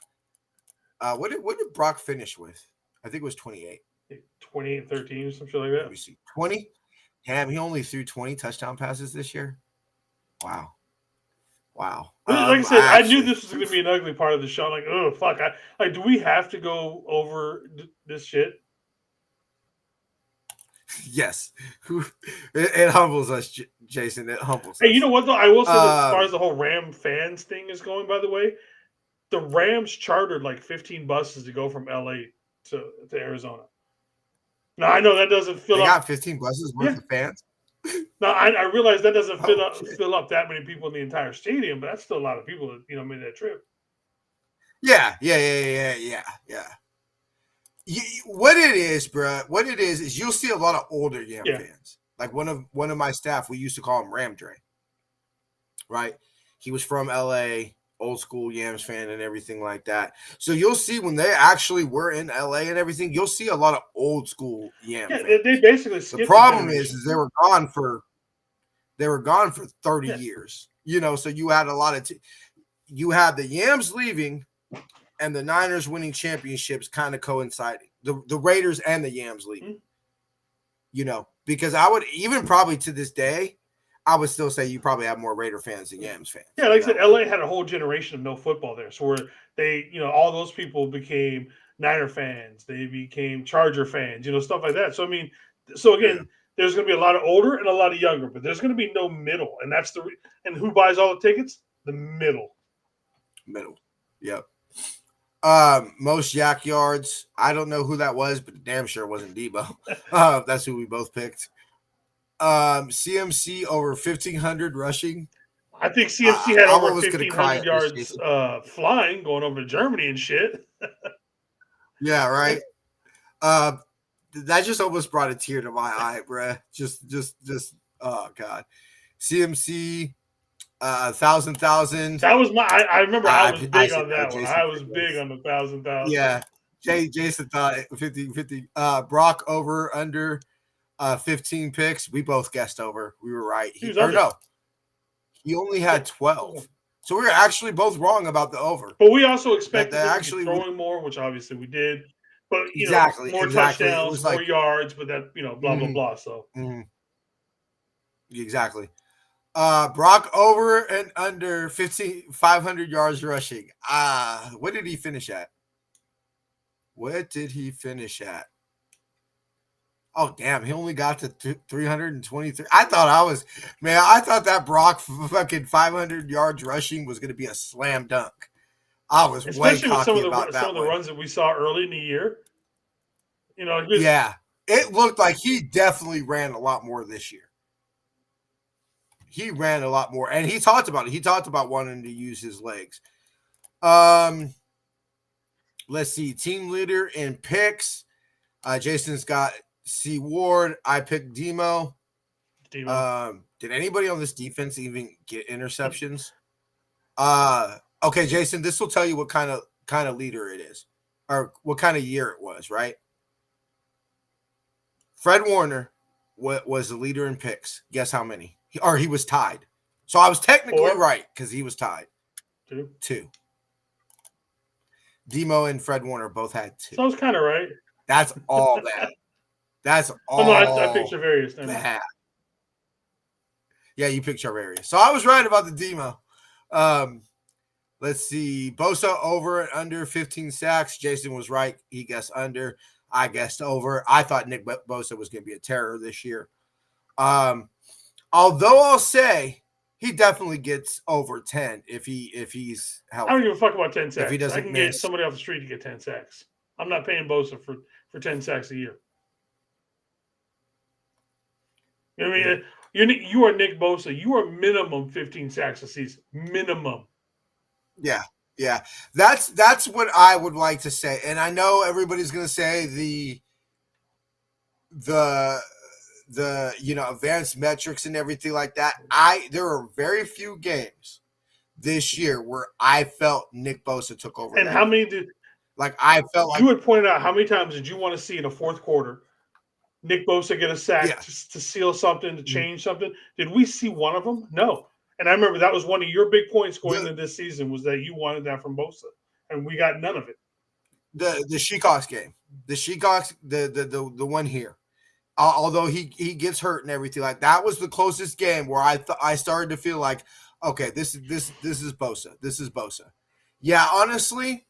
What did Brock finish with? I think it was 28. 28-13 or something like that. Let me see. 20. Damn, he only threw 20 touchdown passes this year. Wow. Like I said, I knew this was going to be an ugly part of the show. Like, oh fuck! Do we have to go over this shit? Yes. It humbles us, Jason. It humbles us. Hey, you know what though? I will say that as far as the whole Ram fans thing is going, by the way, the Rams chartered like 15 buses to go from LA to Arizona. Now I know that doesn't fill they up. Got 15 buses worth of fans. Now I realize that doesn't fill up that many people in the entire stadium, but that's still a lot of people that made that trip. Yeah. What it is, bro? What it is you'll see a lot of older Yam fans. Like one of my staff, we used to call him Ram Dre. Right? He was from LA, old school Yams fan and everything like that. So you'll see when they actually were in LA and everything, you'll see a lot of old school Yam fans. They basically skipped the problem is they were gone for 30 years. So you had a lot of you had the Yams leaving and the Niners winning championships kind of coinciding. The Raiders and the Yams leaving. Because I would even probably to this day, I would still say you probably have more Raider fans than Yams fans. Yeah, like I said, LA had a whole generation of no football there. So where they, all those people became Niner fans, they became Charger fans, stuff like that. So again, there's going to be a lot of older and a lot of younger, but there's going to be no middle, and that's and who buys all the tickets? The middle. Yep. Most yak yards. I don't know who that was, but damn sure it wasn't Debo. That's who we both picked. CMC over 1,500 rushing. I think CMC had over 1,500 yards flying, going over to Germany and shit. Yeah, right. That just almost brought a tear to my eye, bruh. Just, oh god. CMC, 1,000. That was I remember I was big on that one. Jason I was big on the 1,000. Yeah, Jason thought 50. Brock over under 15 picks. We both guessed over. We were right. He only had 12. So we were actually both wrong about the over. But we also expected actually throwing more, which obviously we did. But more touchdowns, more yards, but that blah blah blah. So exactly. Brock over and under 500 yards rushing. What did he finish at? Oh, damn. He only got to 323. I thought that Brock fucking 500 yards rushing was going to be a slam dunk. I was especially way cocky with some of the runs that we saw early in the year. Yeah. It looked like he definitely ran a lot more this year. He ran a lot more, and he talked about it. He talked about wanting to use his legs. Let's see. Team leader in picks. Jason's got C. Ward. I picked Demo. Did anybody on this defense even get interceptions? Okay, Jason, this will tell you what kind of leader it is, or what kind of year it was, right? Fred Warner was the leader in picks. Guess how many? He was tied. So I was technically right because he was tied. 2. Demo and Fred Warner both had 2. So I was kind of right. That's all bad. That's all Oh no, I picked Charvarius. bad. Yeah, you picked Charvarius. So I was right about the Demo. Let's see. Bosa over and under 15 sacks. Jason was right. He guessed under. I guessed over. I thought Nick Bosa was going to be a terror this year. Although I'll say he definitely gets over 10 if he's healthy. I don't give a fuck about 10 sacks. If he doesn't I can get somebody off the street to get 10 sacks. I'm not paying Bosa for 10 sacks a year. You know what I mean? You are Nick Bosa. You are minimum 15 sacks a season. Minimum. Yeah. That's what I would like to say. And I know everybody's going to say the advanced metrics and everything like that. There are very few games this year where I felt Nick Bosa took over. And how many did I felt like you had pointed out, how many times did you want to see in a fourth quarter Nick Bosa get a sack to seal something, to change something? Did we see one of them? No. And I remember that was one of your big points going into this season, was that you wanted that from Bosa, and we got none of it. The Seahawks game, the Seahawks, the one here. Although he gets hurt and everything, like that was the closest game where I started to feel like, okay, this is Bosa. This is Bosa. Yeah, honestly,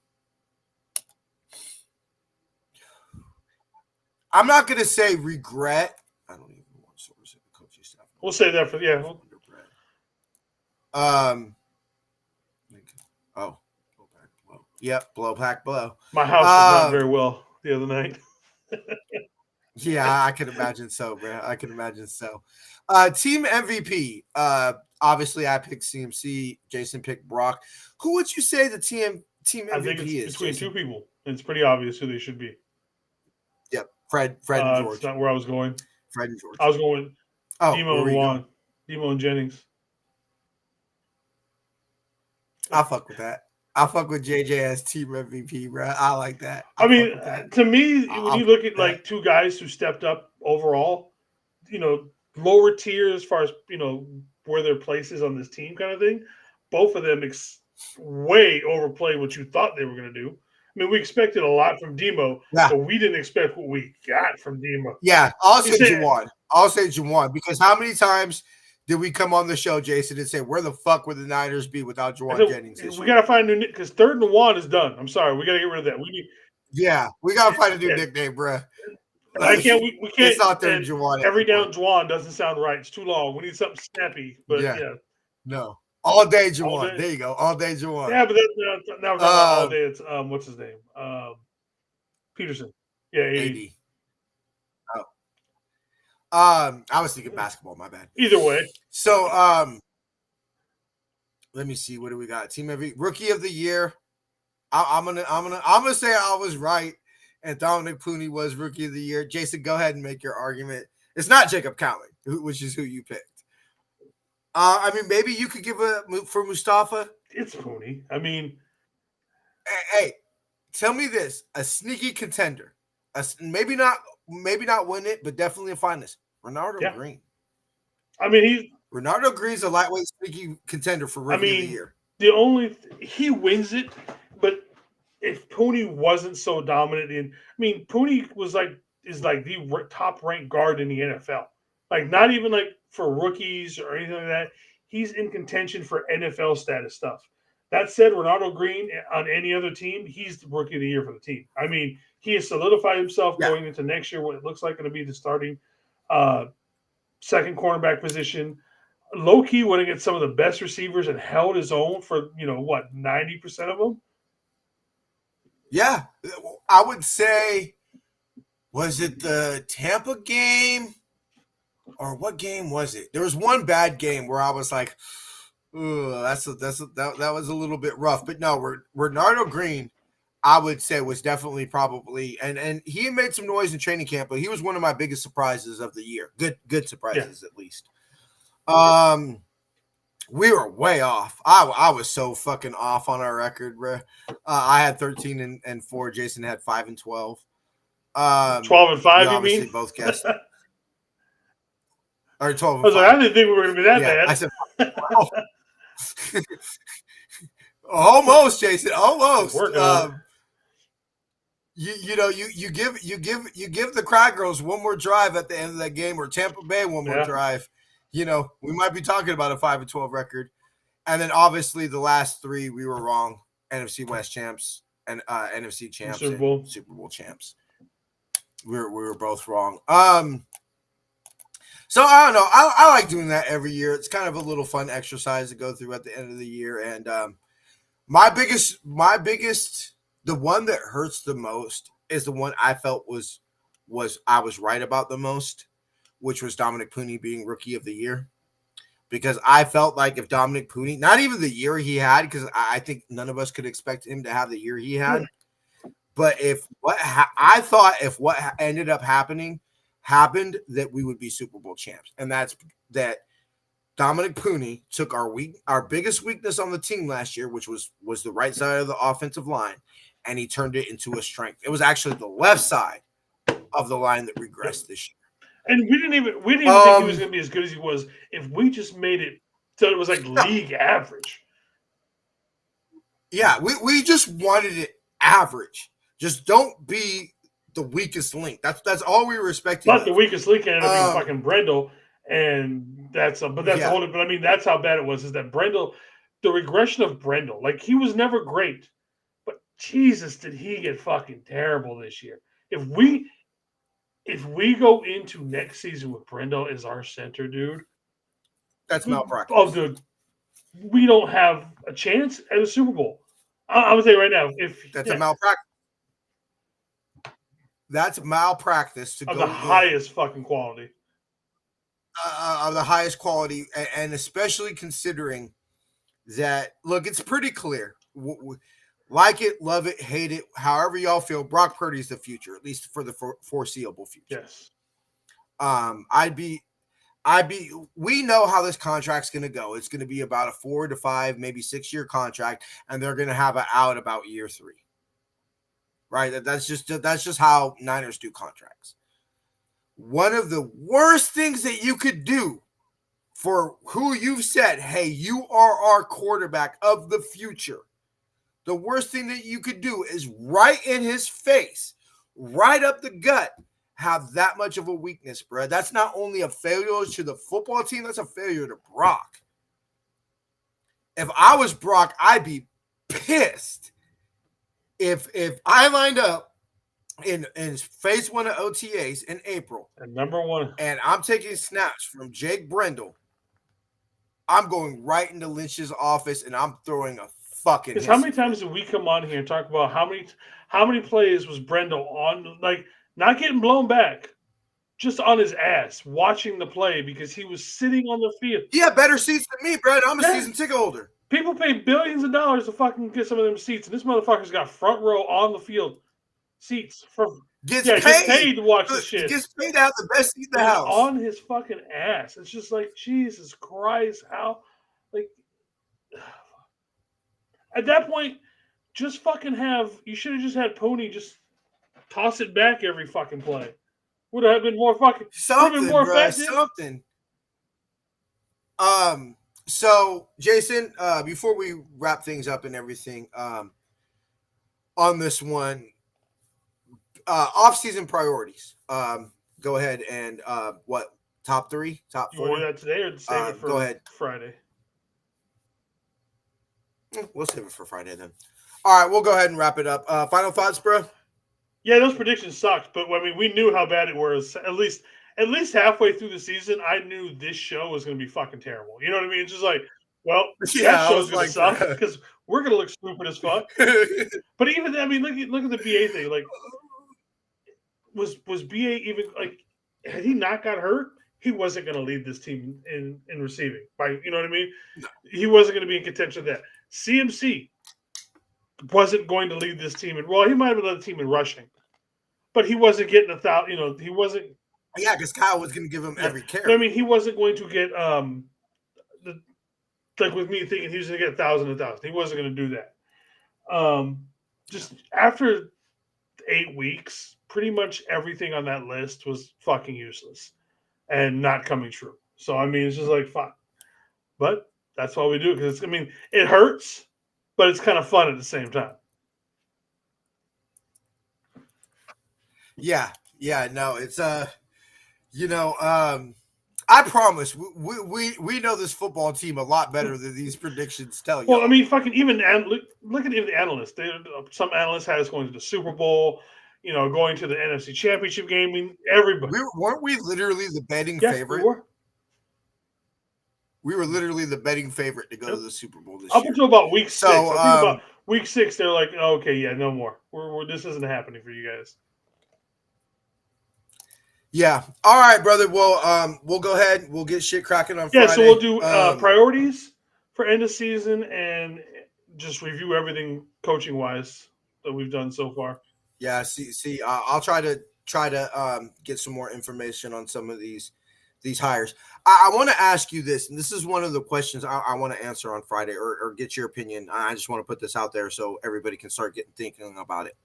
I'm not gonna say regret. I don't even want to source it. Coaching staff. We'll say that for blow pack blow. My house was not very well the other night. Yeah, I can imagine so, bro. I can imagine so. Team MVP. Obviously, I picked CMC. Jason picked Brock. Who would you say the team MVP I think it's is? between Jason? 2 people. And it's pretty obvious who they should be. Yep, Fred and George. It's not where I was going. Fred and George. I was going Demo and Juan. Go. Demo and Jennings. I'll fuck with that. I'll fuck with JJ as team MVP, bro. I like that. To me, when you look at like 2 guys who stepped up overall, lower tier as far as, where their place is on this team kind of thing, both of them way overplayed what you thought they were going to do. I mean, we expected a lot from Demo, but we didn't expect what we got from Demo. Yeah, I'll say Juwan because how many times did we come on the show, Jason, and say, where the fuck would the Niners be without Juwan Jennings? We got to find a new, because 3rd and 1 is done. I'm sorry. We got to get rid of that. We got to find a new nickname, bro. We can't. It's not there, Juwan. Every down Juwan doesn't sound right. It's too long. We need something snappy. But no. All day Juwan. There you go. All day Juwan. Yeah, but now we're talking about all day. It's what's his name? Peterson. Yeah, 80. I was thinking basketball. My bad. Either way. So, let me see. What do we got? Team MVP, Rookie of the Year. I'm gonna say I was right, and Dominic Clooney was Rookie of the Year. Jason, go ahead and make your argument. It's not Jacob Cowling, which is who you picked. Maybe you could give a for Mustafa. It's Clooney. I mean, hey, tell me this: a sneaky contender, maybe not win it, but definitely a finalist. Renardo Green. I mean, Renardo Green's a lightweight sneaky contender for Rookie of the Year. He wins it, but if Pooney wasn't so dominant Pooney is the top ranked guard in the NFL. Like, not even like for rookies or anything like that. He's in contention for NFL status stuff. That said, Renardo Green on any other team, he's the Rookie of the Year for the team. I mean, he has solidified himself going into next year, what it looks like going to be the starting second cornerback position. Low-key went against some of the best receivers and held his own for, 90% of them? Yeah. I would say, was it the Tampa game? Or what game was it? There was one bad game where I was like, that was a little bit rough. But no, Renardo Green, I would say, was definitely probably, and he made some noise in training camp, but he was one of my biggest surprises of the year. Good surprises, at least. We were way off. I was so fucking off on our record, bro. I had 13-4. Jason had 5-12. 12-5, you mean? Both guessed. Or 12. I was like, I didn't think we were going to be that bad. I said, almost, Jason, almost. you give the Cry Girls one more drive at the end of that game, or Tampa Bay one more drive. We might be talking about a 5-12 record. And then obviously the last three we were wrong. NFC West champs and NFC champs, Super Bowl. and Super Bowl champs. We were both wrong. So I don't know. I like doing that every year. It's kind of a little fun exercise to go through at the end of the year. And my biggest, the one that hurts the most is the one I felt was I was right about the most, which was Dominic Pooney being Rookie of the Year. Because I felt like if Dominic Pooney, not even the year he had, because I think none of us could expect him to have the year he had, but if what ended up happened, that we would be Super Bowl champs, and that's that Dominic Pooney took our biggest weakness on the team last year, which was the right side of the offensive line, and he turned it into a strength. It was actually the left side of the line that regressed this year. And we didn't even think he was going to be as good as he was if we just made it so it was like league average. Yeah, we just wanted it average. Just don't be the weakest link. That's all we were expecting. But the weakest link ended up being fucking Brendel, and that's the whole. But I mean, that's how bad it was. Is that Brendel? The regression of Brendel, like he was never great, but Jesus, did he get fucking terrible this year? If we go into next season with Brendel as our center, dude, that's malpractice. Oh, dude, we don't have a chance at a Super Bowl. I'm gonna tell you right now, that's a malpractice. That's malpractice to of go the highest fucking quality. Of the highest quality, and especially considering that, look, it's pretty clear. Like it, love it, hate it, however y'all feel, Brock Purdy is the future, at least for the foreseeable future. Yes. We know how this contract's going to go. It's going to be about a 4 to 5, maybe 6 year contract, and they're going to have an out about year 3. Right? That's just how Niners do contracts. One of the worst things that you could do for who you've said, hey, you are our quarterback of the future. The worst thing that you could do is right in his face, right up the gut, have that much of a weakness, bro. That's not only a failure to the football team, that's a failure to Brock. If I was Brock, I'd be pissed. If I lined up in phase 1 of OTAs in April, and number 1, and I'm taking snaps from Jake Brendel, I'm going right into Lynch's office and I'm throwing a fucking. Because how many times did we come on here and talk about how many plays was Brendel on, like not getting blown back, just on his ass watching the play because he was sitting on the field. He had better seats than me, Brad. I'm a season ticket holder. People pay billions of dollars to fucking get some of them seats, and this motherfucker's got front row on the field seats gets paid to watch the shit. Gets paid to have the best seat in the house. On his fucking ass. It's just like, Jesus Christ, how, like, at that point, just fucking you should have just had Pony just toss it back every fucking play. Would have been more fucking something, more bro, effective. Something. So Jason, before we wrap things up and everything, on this one, off-season priorities. Go ahead and top 3, top 4? You want to do that today or save it for go ahead. Friday? We'll save it for Friday then. All right, we'll go ahead and wrap it up. Final thoughts, bro? Yeah, those predictions sucked, but I mean, we knew how bad it was. At least halfway through the season, I knew this show was going to be fucking terrible. You know what I mean? It's just like, well, that show's going to suck because we're going to look stupid as fuck. But even, I mean, look at the BA thing. Like, was BA even, like, had he not got hurt, he wasn't going to lead this team in receiving. You know what I mean? No. He wasn't going to be in contention of that. CMC wasn't going to lead this team. Well, he might have led the team in rushing, but he wasn't getting 1,000. You know, he wasn't. Yeah, because Kyle was going to give him every carry. I mean, he wasn't going to get like with me thinking he was going to get 1,000. He wasn't going to do that. Just after 8 weeks, pretty much everything on that list was fucking useless and not coming true. So I mean, it's just like fun, but that's why we do it because I mean, it hurts, but it's kind of fun at the same time. Yeah, no, it's I promise we know this football team a lot better than these predictions tell you. Well, I mean, fucking even look at even the analysts. Some analysts had us going to the Super Bowl, going to the NFC Championship game. I mean, everybody. Weren't we literally the betting Yeah, favorite? we were. We were literally the betting favorite to go to the Super Bowl this Up year. until about week 6. So, I think about week 6, they're like, oh, okay, yeah, no more. This isn't happening for you guys. Yeah. All right, brother. Well, we'll go ahead. We'll get shit cracking on Friday. Yeah, so we'll do priorities for end of season and just review everything coaching wise that we've done so far. Yeah. See. I'll try to get some more information on some of these hires. I want to ask you this, and this is one of the questions I want to answer on Friday, or get your opinion. I just want to put this out there so everybody can start thinking about it.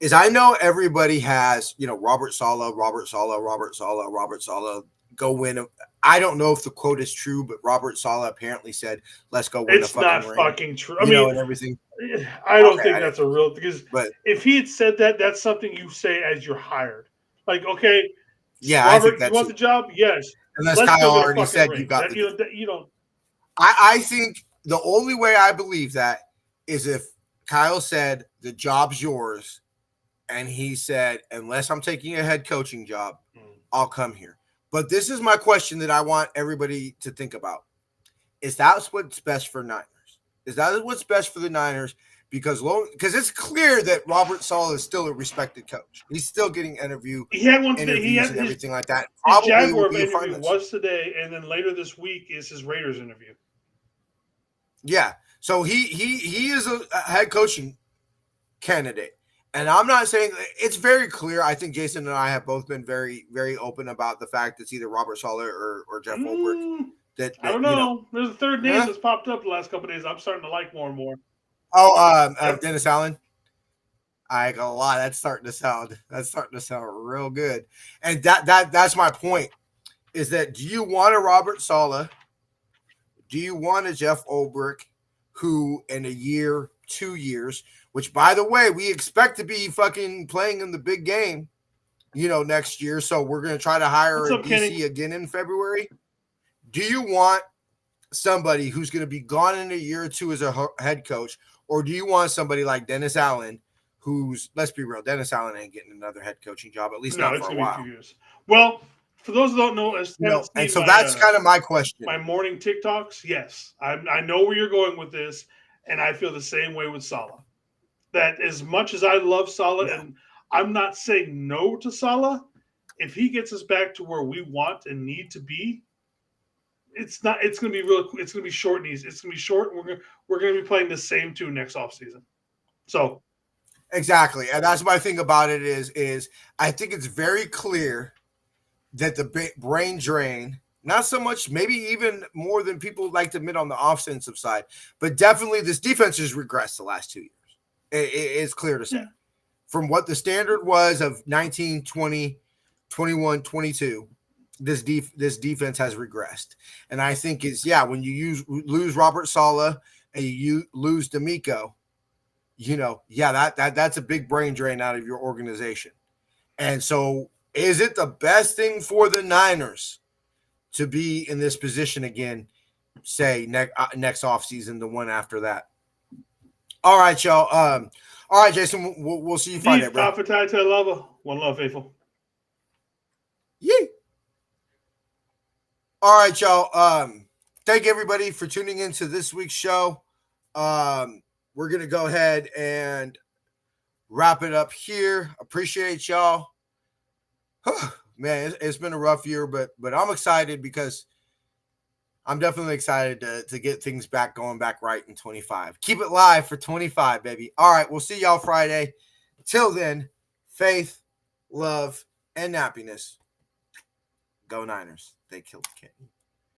Is I know everybody has, Robert Saleh go win. I don't know if the quote is true, but Robert Saleh apparently said, "Let's go win it's a fucking not ring." Fucking true. I mean, and everything. I don't think that's a real, because but if he had said that, that's something you say as you're hired. Like, okay, yeah, Robert, I think that's you want the job? Yes. Unless Let's Kyle go get a already fucking said ring. you got you don't. I think the only way I believe that is if Kyle said the job's yours, and he said, unless I'm taking a head coaching job, I'll come here. But this is my question that I want everybody to think about. Is that what's best for Niners? Is that what's best for the Niners? Because it's clear that Robert Saleh is still a respected coach. He's still getting interviews and everything like that. His Jaguar interview was today, and then later this week is his Raiders interview. Yeah. So he is a head coaching candidate. And I'm not saying it's very clear. I think Jason and I have both been very, very open about the fact it's either Robert Saleh or Jeff Ulbrich. I don't know. There's a third name that's popped up the last couple of days. I'm starting to like more and more. Oh, Dennis Allen. I got a lot. That's starting to sound real good. And that's my point. Is that, do you want a Robert Saleh? Do you want a Jeff Ulbrich, who in a year, 2 years, which, by the way, we expect to be fucking playing in the big game, next year. So we're going to try to hire a DC again in February. Do you want somebody who's going to be gone in a year or two as a head coach, or do you want somebody like Dennis Allen, who's, let's be real, Dennis Allen ain't getting another head coaching job, at least not for a while. Be 2 years. Well, for those who don't know, and so that's kind of my question. My morning TikToks, yes, I know where you're going with this, and I feel the same way with Saleh. That as much as I love Saleh, and I'm not saying no to Saleh, if he gets us back to where we want and need to be, it's going to be real. It's going to be short and easy. It's going to be short. We're going to be playing the same tune next offseason. So exactly, and that's my thing about it is I think it's very clear that the brain drain, not so much, maybe even more than people like to admit on the offensive side, but definitely this defense has regressed the last 2 years. It's clear to say. From what the standard was of 19, 20, 21, 22, this defense has regressed. And I think it's, when you lose Robert Saleh and you lose D'Amico, that's a big brain drain out of your organization. And so, is it the best thing for the Niners to be in this position again, say next offseason, the one after that? All right, y'all. All right, Jason, we'll see you Friday, bro. One love, faithful. Yeah. All right, y'all. Thank everybody for tuning into this week's show. We're going to go ahead and wrap it up here. Appreciate y'all. Man, it's been a rough year, but I'm excited because I'm definitely excited to get things going back right in 25. Keep it live for 25, baby. All right, we'll see y'all Friday. Till then, faith, love, and happiness. Go Niners. They killed the kid.